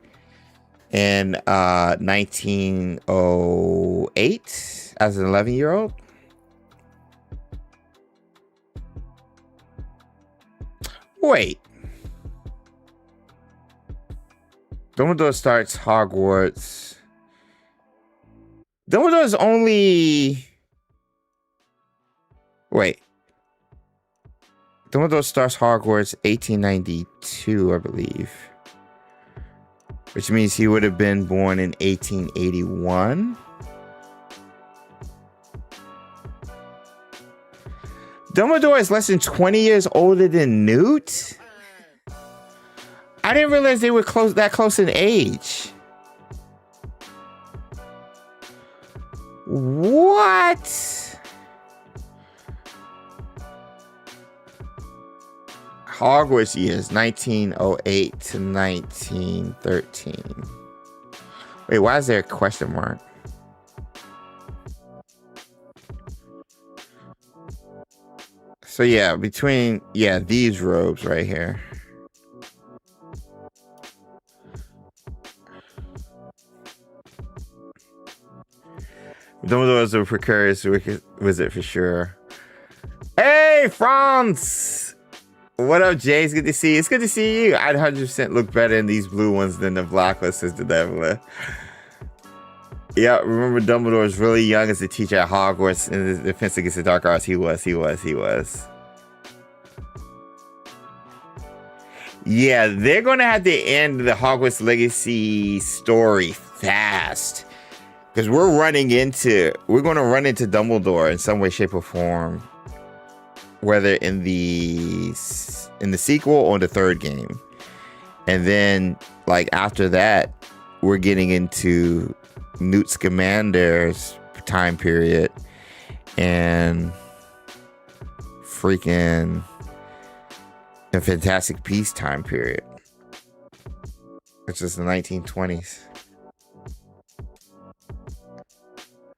in 1908 as an 11-year-old. Wait. Dumbledore starts Hogwarts. Dumbledore's only... Wait. Dumbledore starts Hogwarts 1892, I believe. Which means he would have been born in 1881. Dumbledore is less than 20 years older than Newt? I didn't realize they were that close in age. What? Hogwarts years, 1908 to 1913. Wait, why is there a question mark? So yeah, between these robes right here. Dumbledore's a precarious visit for sure. Hey, Franz! What up, Jay? It's good to see you. It's good to see you. I'd 100% look better in these blue ones than the black ones, says the Devil. Yeah, remember Dumbledore was really young as a teacher at Hogwarts in the Defense Against the Dark Arts. He was. Yeah, they're going to have to end the Hogwarts Legacy story fast. Because we're going to run into Dumbledore in some way, shape, or form. Whether in the sequel or the third game. And then, like, after that, we're getting into Newt Scamander's time period. And freaking the Fantastic Beasts time period. Which is the 1920s.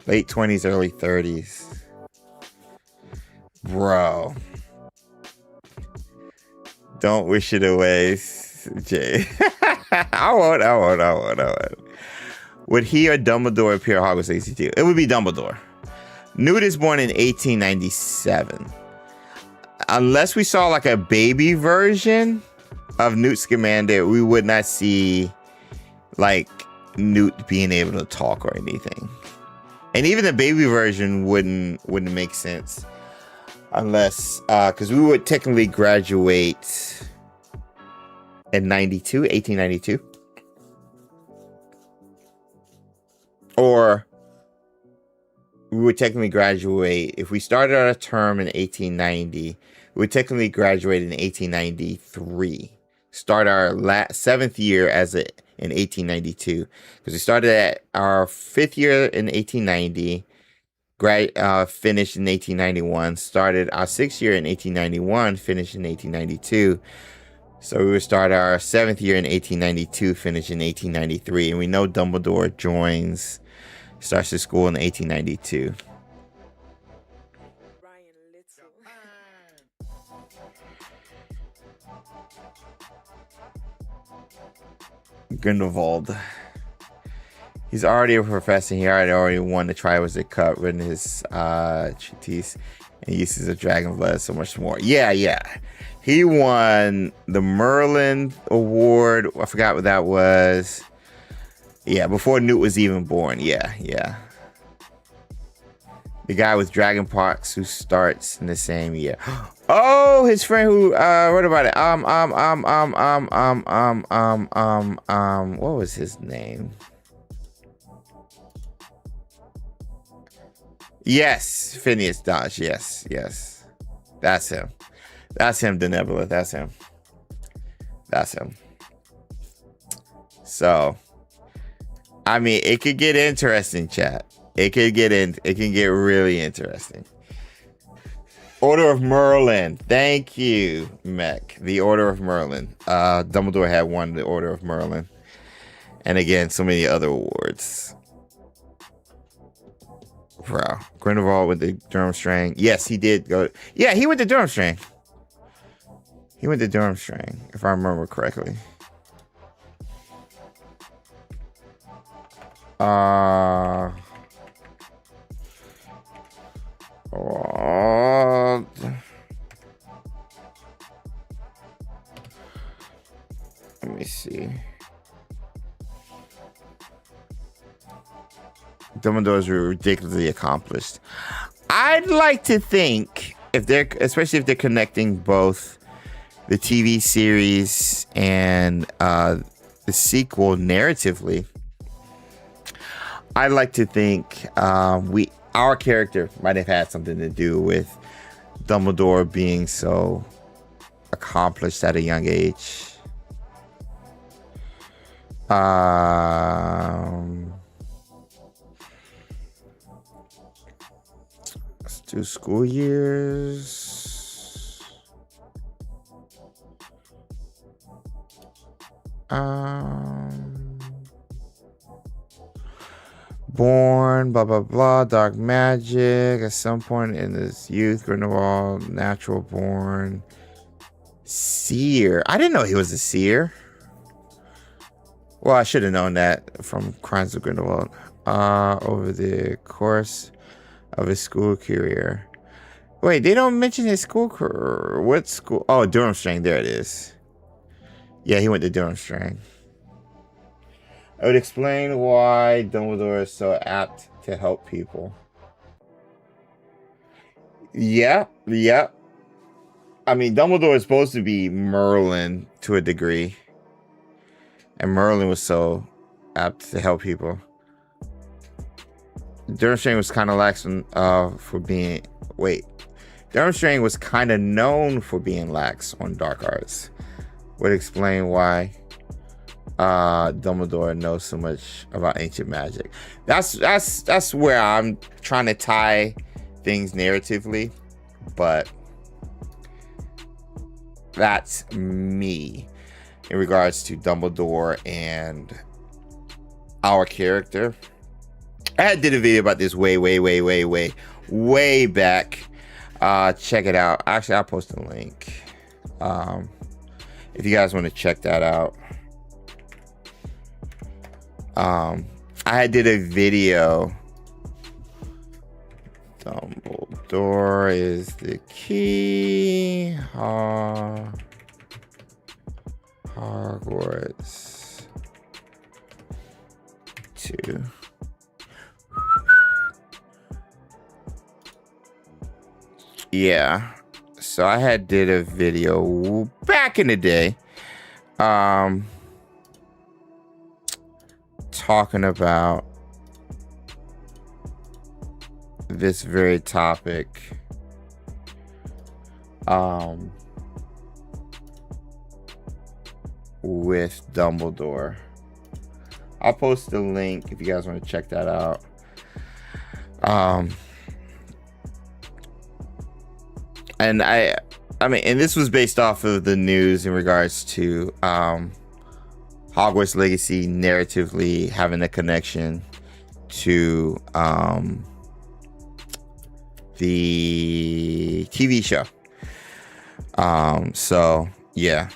Late 20s, early 30s. Bro. Don't wish it away, Jay. I won't. Would he or Dumbledore appear at Hogwarts Legacy 2? It would be Dumbledore. Newt is born in 1897. Unless we saw like a baby version of Newt Scamander, we would not see like Newt being able to talk or anything. And even the baby version wouldn't make sense. Unless, because we would technically graduate in 1892. Or we would technically graduate, if we started our term in 1890, we would technically graduate in 1893. Start our 7th year in 1892. Because we started at our 5th year in 1890. Finished in 1891, started our 6th year in 1891, finished in 1892. So we would start our 7th year in 1892, finish in 1893. And we know Dumbledore starts his school in 1892. Grindelwald. He's already a professor. He already won the Triwizard Cup, written his treatise, and uses of dragon blood, so much more. Yeah. He won the Merlin Award. I forgot what that was. Yeah, before Newt was even born. Yeah. The guy with dragonpox who starts in the same year. Oh, his friend who wrote about it. What was his name? Yes, Phineas Dodge. Yes. That's him. That's him, Denebula. That's him. So, I mean, it could get interesting, chat. It can get really interesting. Order of Merlin. Thank you, Mech. The Order of Merlin. Dumbledore had won the Order of Merlin. And again, so many other awards. Bro, Grindelwald with the Durmstrang. Yes, he did go. Yeah, he went to Durmstrang. If I remember correctly. Let me see. Dumbledore's ridiculously accomplished. I'd like to think especially if they're connecting both the TV series and the sequel narratively, I'd like to think our character might have had something to do with Dumbledore being so accomplished at a young age. Let's do school years. Born, blah, blah, blah, dark magic. At some point in his youth, Grindelwald, natural born. Seer. I didn't know he was a seer. Well, I should have known that from Crimes of Grindelwald. Over the course of his school career. Wait, they don't mention his school career. What school? Oh, Durmstrang. There it is. Yeah, he went to Durmstrang. I would explain why Dumbledore is so apt to help people. Yeah. I mean, Dumbledore is supposed to be Merlin to a degree. And Merlin was so apt to help people. Durmstrang was kind of lax for being... Wait. Durmstrang was kind of known for being lax on dark arts. Would explain why Dumbledore knows so much about ancient magic. That's where I'm trying to tie things narratively, but that's me in regards to Dumbledore and our character. I did a video about this way back. Check it out. Actually, I'll post a link if you guys want to check that out. I did a video. Dumbledore is the key. Hogwarts 2. Yeah. So I did a video back in the day. Talking about this very topic. With Dumbledore. I'll post the link if you guys want to check that out. And I mean, and this was based off of the news in regards to Hogwarts Legacy narratively having a connection to the TV show. So yeah,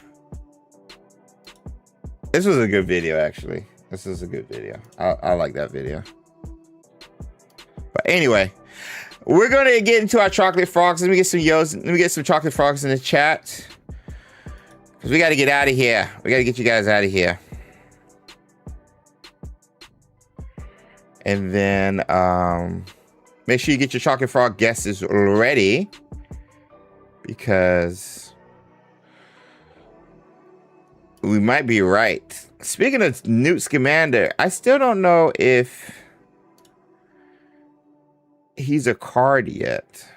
this was a good video. Actually, this is a good video. I like that video. But anyway, we're gonna get into our chocolate frogs. Let me get some chocolate frogs in the chat, because we got to get out of here. We got to get you guys out of here. And then make sure you get your chocolate frog guesses ready, because we might be right. Speaking of Newt Scamander, I still don't know if he's a card yet.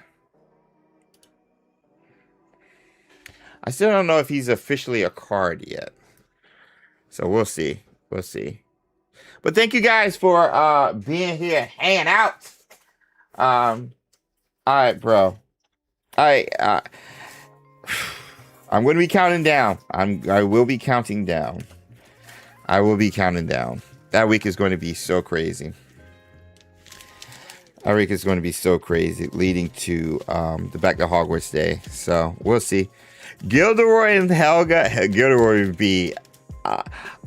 I still don't know if he's officially a card yet. So we'll see. We'll see. But thank you guys for being here, hanging out. All right, bro. I'm going to be counting down. I will be counting down. I will be counting down. That week is going to be so crazy. That week is going to be so crazy, leading to the Back to Hogwarts Day. So we'll see. Gilderoy and Helga. Gilderoy would be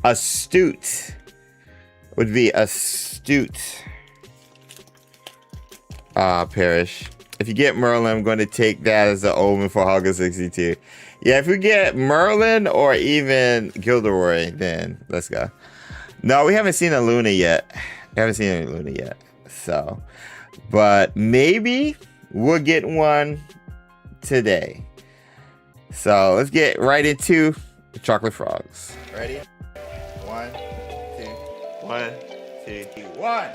astute. Would be astute. Parrish. If you get Merlin, I'm going to take that as an omen for Hogwarts 62. Yeah, if we get Merlin or even Gilderoy, then let's go. No, we haven't seen a Luna yet. We haven't seen any Luna yet. So, but maybe we'll get one today. So let's get right into the chocolate frogs. Ready? 1, 2, 1, 2, 1,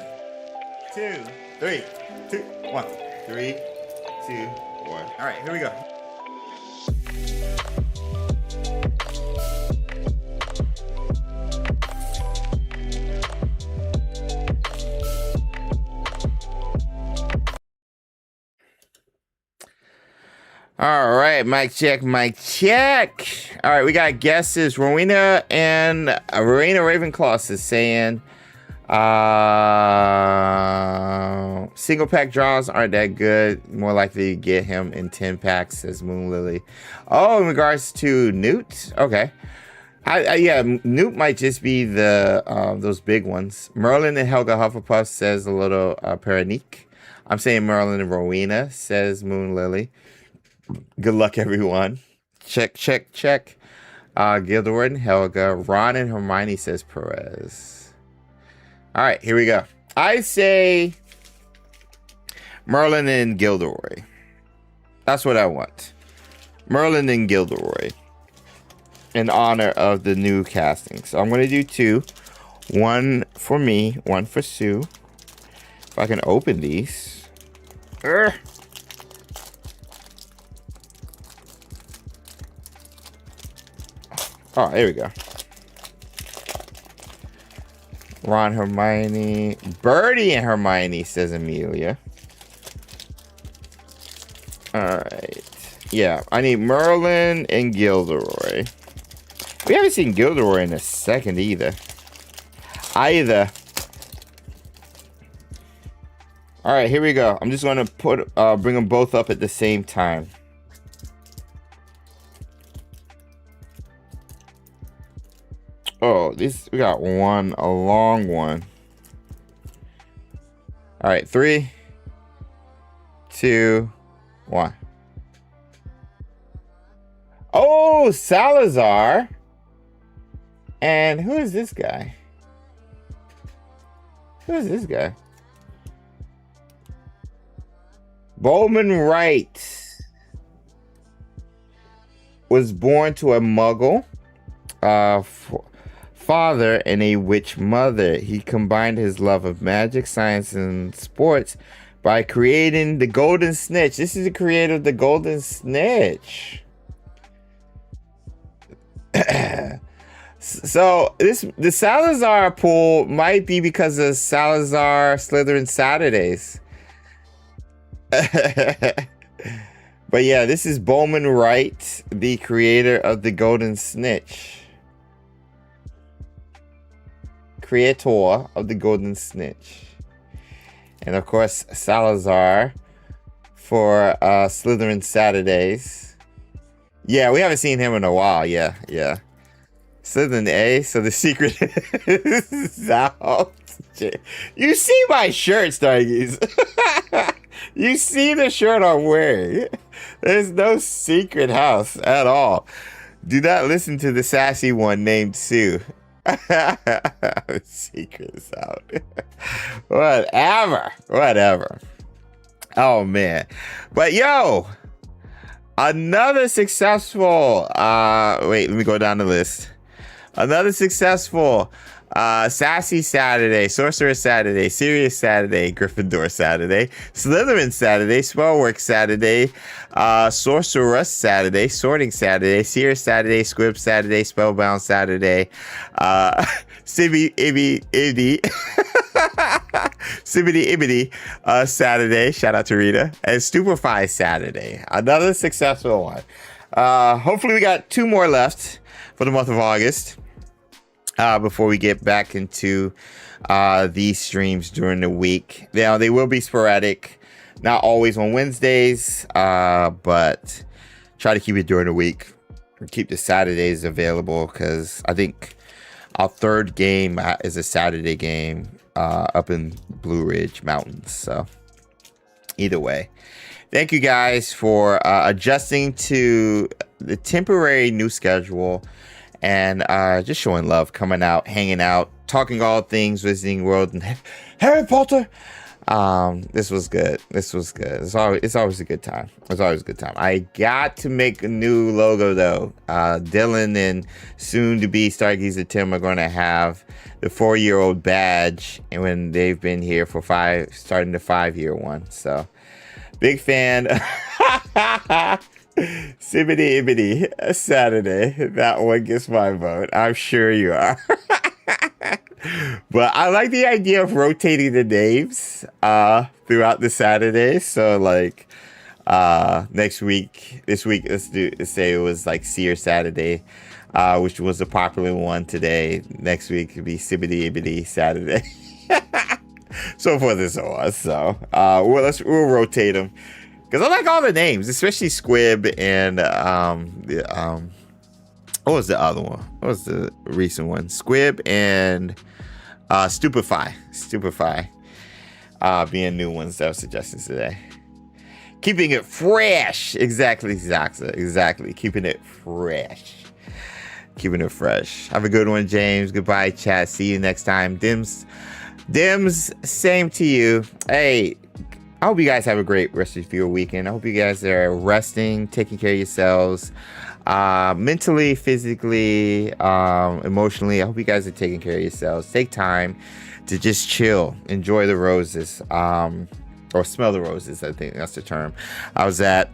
2, 3, 2, 1, 3, 2, 1. All right, here we go. All right, mic check, mic check. All right, we got guesses. Rowena Ravenclaw is saying Single pack draws aren't that good. More likely to get him in 10 packs, says Moon Lily. Oh, in regards to Newt? Okay. Yeah, Newt might just be the those big ones. Merlin and Helga Hufflepuff, says a little Paranique. I'm saying Merlin and Rowena, says Moon Lily. Good luck, everyone. Check, check, check. Gilderoy and Helga. Ron and Hermione, says Perez. All right, here we go. I say Merlin and Gilderoy. That's what I want. Merlin and Gilderoy. In honor of the new casting. So I'm going to do 2. One for me, one for Sue. If I can open these. Urgh. Oh, here we go. Ron, Hermione. Birdie and Hermione, says Amelia. Alright. Yeah, I need Merlin and Gilderoy. We haven't seen Gilderoy in a second either. Alright, here we go. I'm just going to bring them both up at the same time. Oh, we got one, a long one. All right, 3, 2, 1. Oh, Salazar. And who is this guy? Who is this guy? Bowman Wright was born to a Muggle. Father and a witch mother. He combined his love of magic, science, and sports by creating the Golden Snitch. This is the creator of the Golden Snitch. So the Salazar pool might be because of Salazar Slytherin Saturdays. But yeah, this is Bowman Wright, the creator of the Golden Snitch. Creator of the Golden Snitch. And of course, Salazar for Slytherin Saturdays. Yeah, we haven't seen him in a while. Yeah. Slytherin A, so the secret is out. You see my shirt, Stargies. You see the shirt I'm wearing. There's no secret house at all. Do not listen to the sassy one named Sue. Secrets out. Whatever. Oh man. But yo, another successful wait, let me go down the list. Another successful Sassy Saturday, Sorcerer Saturday, Sirius Saturday, Gryffindor Saturday, Slytherin Saturday, Spellwork Saturday, Sorceress Saturday, Sorting Saturday, Seer Saturday, Squib Saturday, Spellbound Saturday, Sibby Ibby Ibby, Sibbity Ibbity Saturday, shout out to Rita, and Stupefy Saturday. Another successful one. Hopefully we got 2 more left for the month of August. Before we get back into these streams during the week. Now, they will be sporadic, not always on Wednesdays, but try to keep it during the week. Keep the Saturdays available because I think our 3rd game is a Saturday game up in Blue Ridge Mountains. So either way, thank you guys for adjusting to the temporary new schedule. And just showing love, coming out, hanging out, talking all things Wizarding World and Harry Potter. This was good. It's always a good time. I got to make a new logo though. Dylan and soon to be Stargazer Tim are going to have the 4-year-old badge, and when they've been here for starting the 5-year one. So big fan. Sibbity Ibbity Saturday. That one gets my vote. I'm sure you are. But I like the idea of rotating the names throughout the Saturdays. So like this week, let's say it was like Seer Saturday, which was a popular one today. Next week could be Sibbity Ibbity Saturday. So forth and so on. So we'll rotate them because I like all the names, especially Squib and what was the other one? What was the recent one? Squib and Stupefy being new ones that were suggestions today. Keeping it fresh. Exactly, Zaxa. Exactly. Keeping it fresh. Keeping it fresh. Have a good one, James. Goodbye, chat. See you next time. Dims, same to you. Hey, I hope you guys have a great rest of your weekend. I hope you guys are resting, taking care of yourselves, mentally, physically, emotionally. I hope you guys are taking care of yourselves. Take time to just chill, enjoy the roses, or smell the roses. I think that's the term. I was at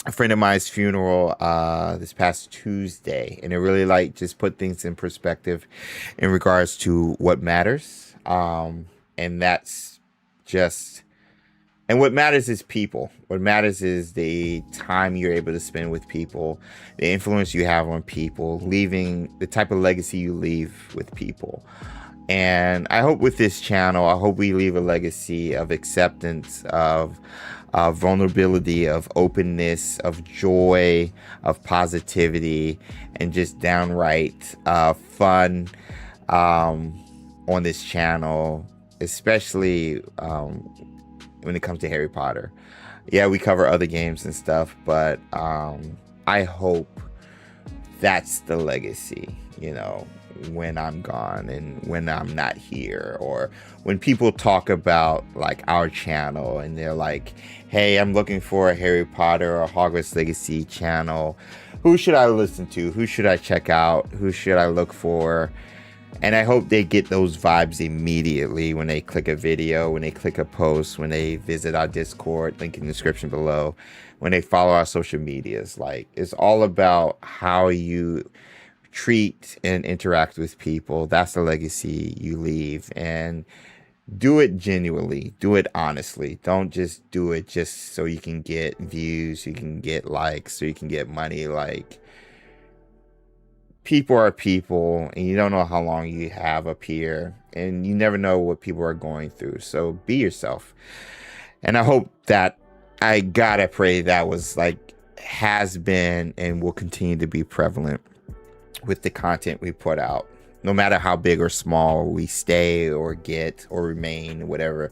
a friend of mine's funeral this past Tuesday, and it really just put things in perspective in regards to what matters. And that's just, and what matters is people. What matters is the time you're able to spend with people, the influence you have on people, leaving the type of legacy you leave with people. And I hope with this channel, I hope we leave a legacy of acceptance, of vulnerability, of openness, of joy, of positivity, and just downright fun on this channel, especially when it comes to Harry Potter. Yeah, we cover other games and stuff, but I hope that's the legacy, when I'm gone and when I'm not here, or when people talk about our channel and they're like, hey, I'm looking for a Harry Potter or Hogwarts Legacy channel. Who should I listen to? Who should I check out? Who should I look for? And I hope they get those vibes immediately when they click a video, when they click a post, when they visit our Discord, link in the description below, when they follow our social medias. It's all about how you treat and interact with people. That's the legacy you leave. And do it genuinely. Do it honestly. Don't just do it just so you can get views, you can get likes, so you can get money. People are people, and you don't know how long you have up here, and you never know what people are going through. So be yourself. And I hope that, I gotta pray that was has been and will continue to be prevalent with the content we put out, no matter how big or small we stay or get or remain, whatever.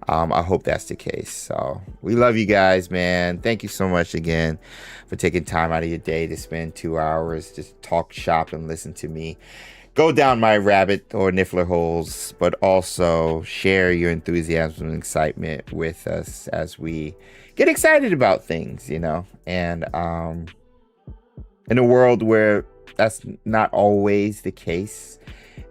I hope that's the case. So we love you guys, man. Thank you so much again for taking time out of your day to spend 2 hours, just talk shop and listen to me go down my rabbit or niffler holes, but also share your enthusiasm and excitement with us as we get excited about things, and in a world where that's not always the case,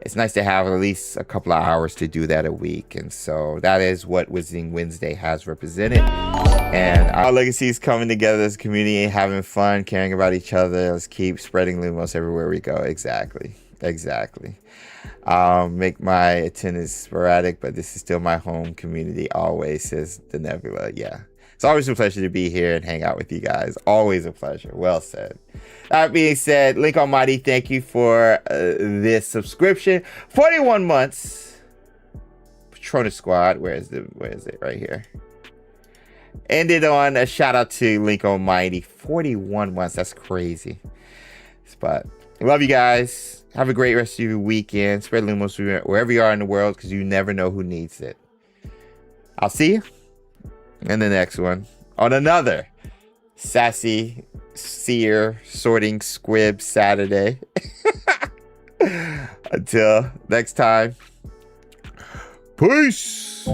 it's nice to have at least a couple of hours to do that a week. And so that is what Wizarding Wednesday has represented. And our legacy is coming together as a community, having fun, caring about each other. Let's keep spreading Lumos everywhere we go. Exactly. Make my attendance sporadic, but this is still my home community always, says the Nebula. Yeah. It's always a pleasure to be here and hang out with you guys. Always a pleasure. Well said. That being said, Link Almighty, thank you for this subscription. 41 months. Patronus Squad. Where is it? Right here. Ended on a shout out to Link Almighty. 41 months. That's crazy. But love you guys. Have a great rest of your weekend. Spread Lumos wherever you are in the world, because you never know who needs it. I'll see you in the next one on another Sassy Seer Sorting Squib Saturday. Until next time, peace.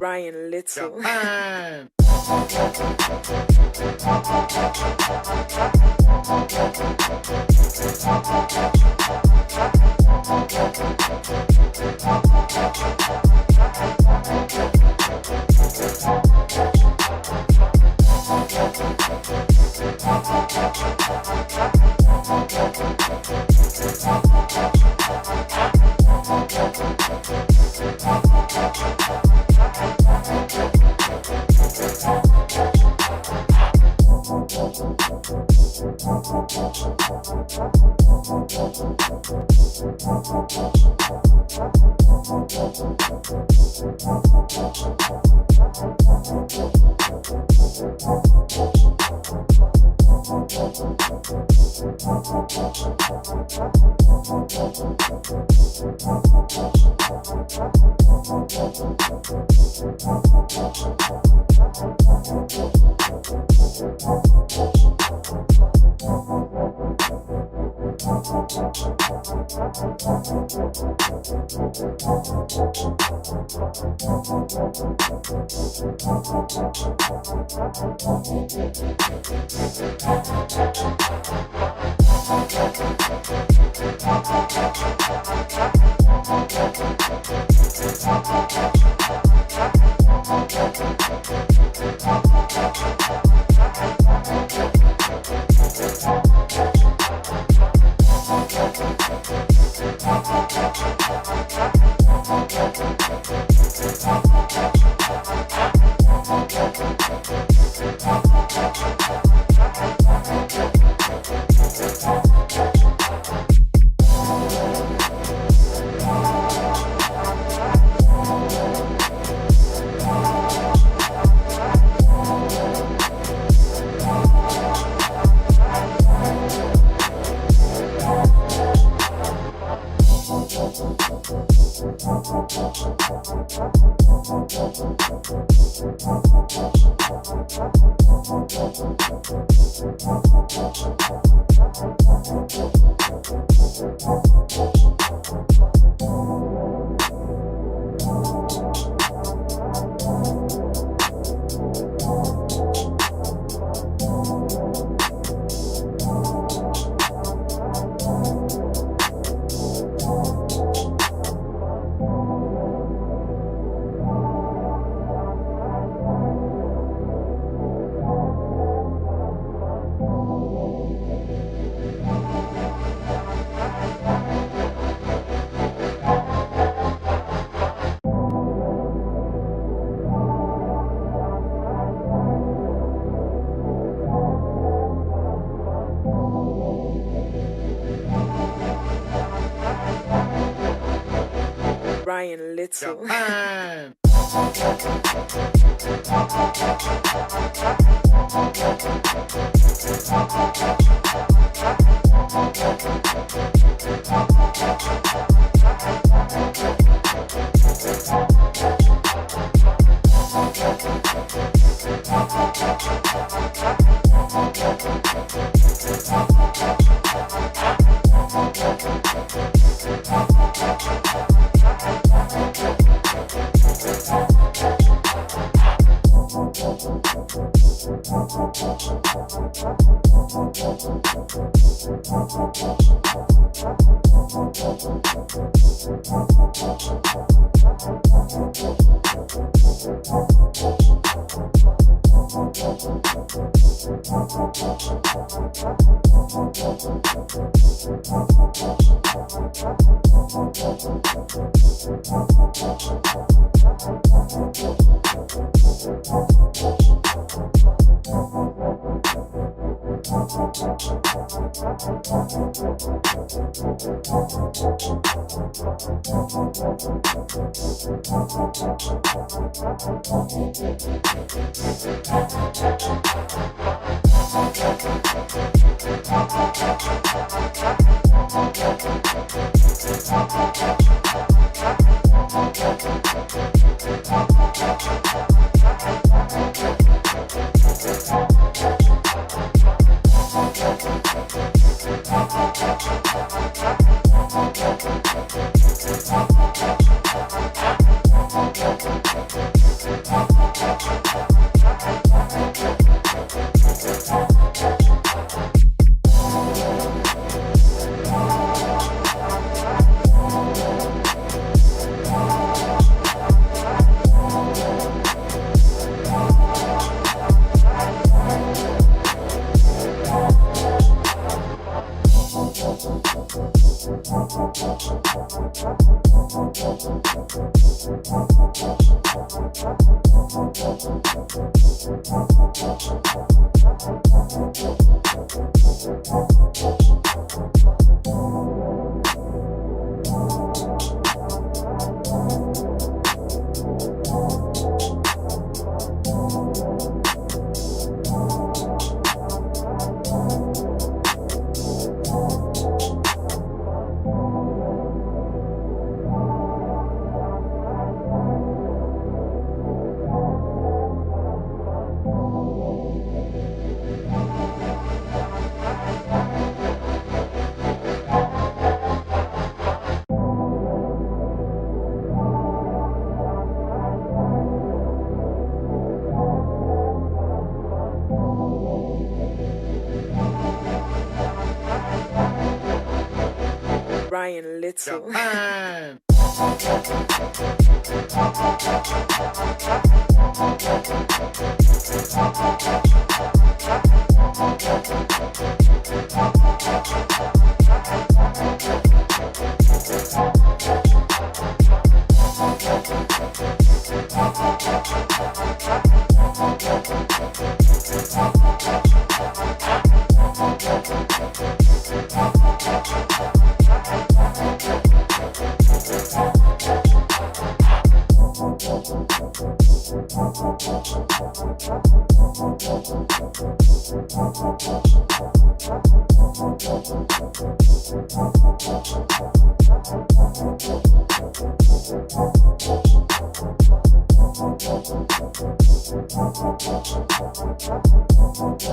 Ryan Little. Japan. Brian Little. Brian Little.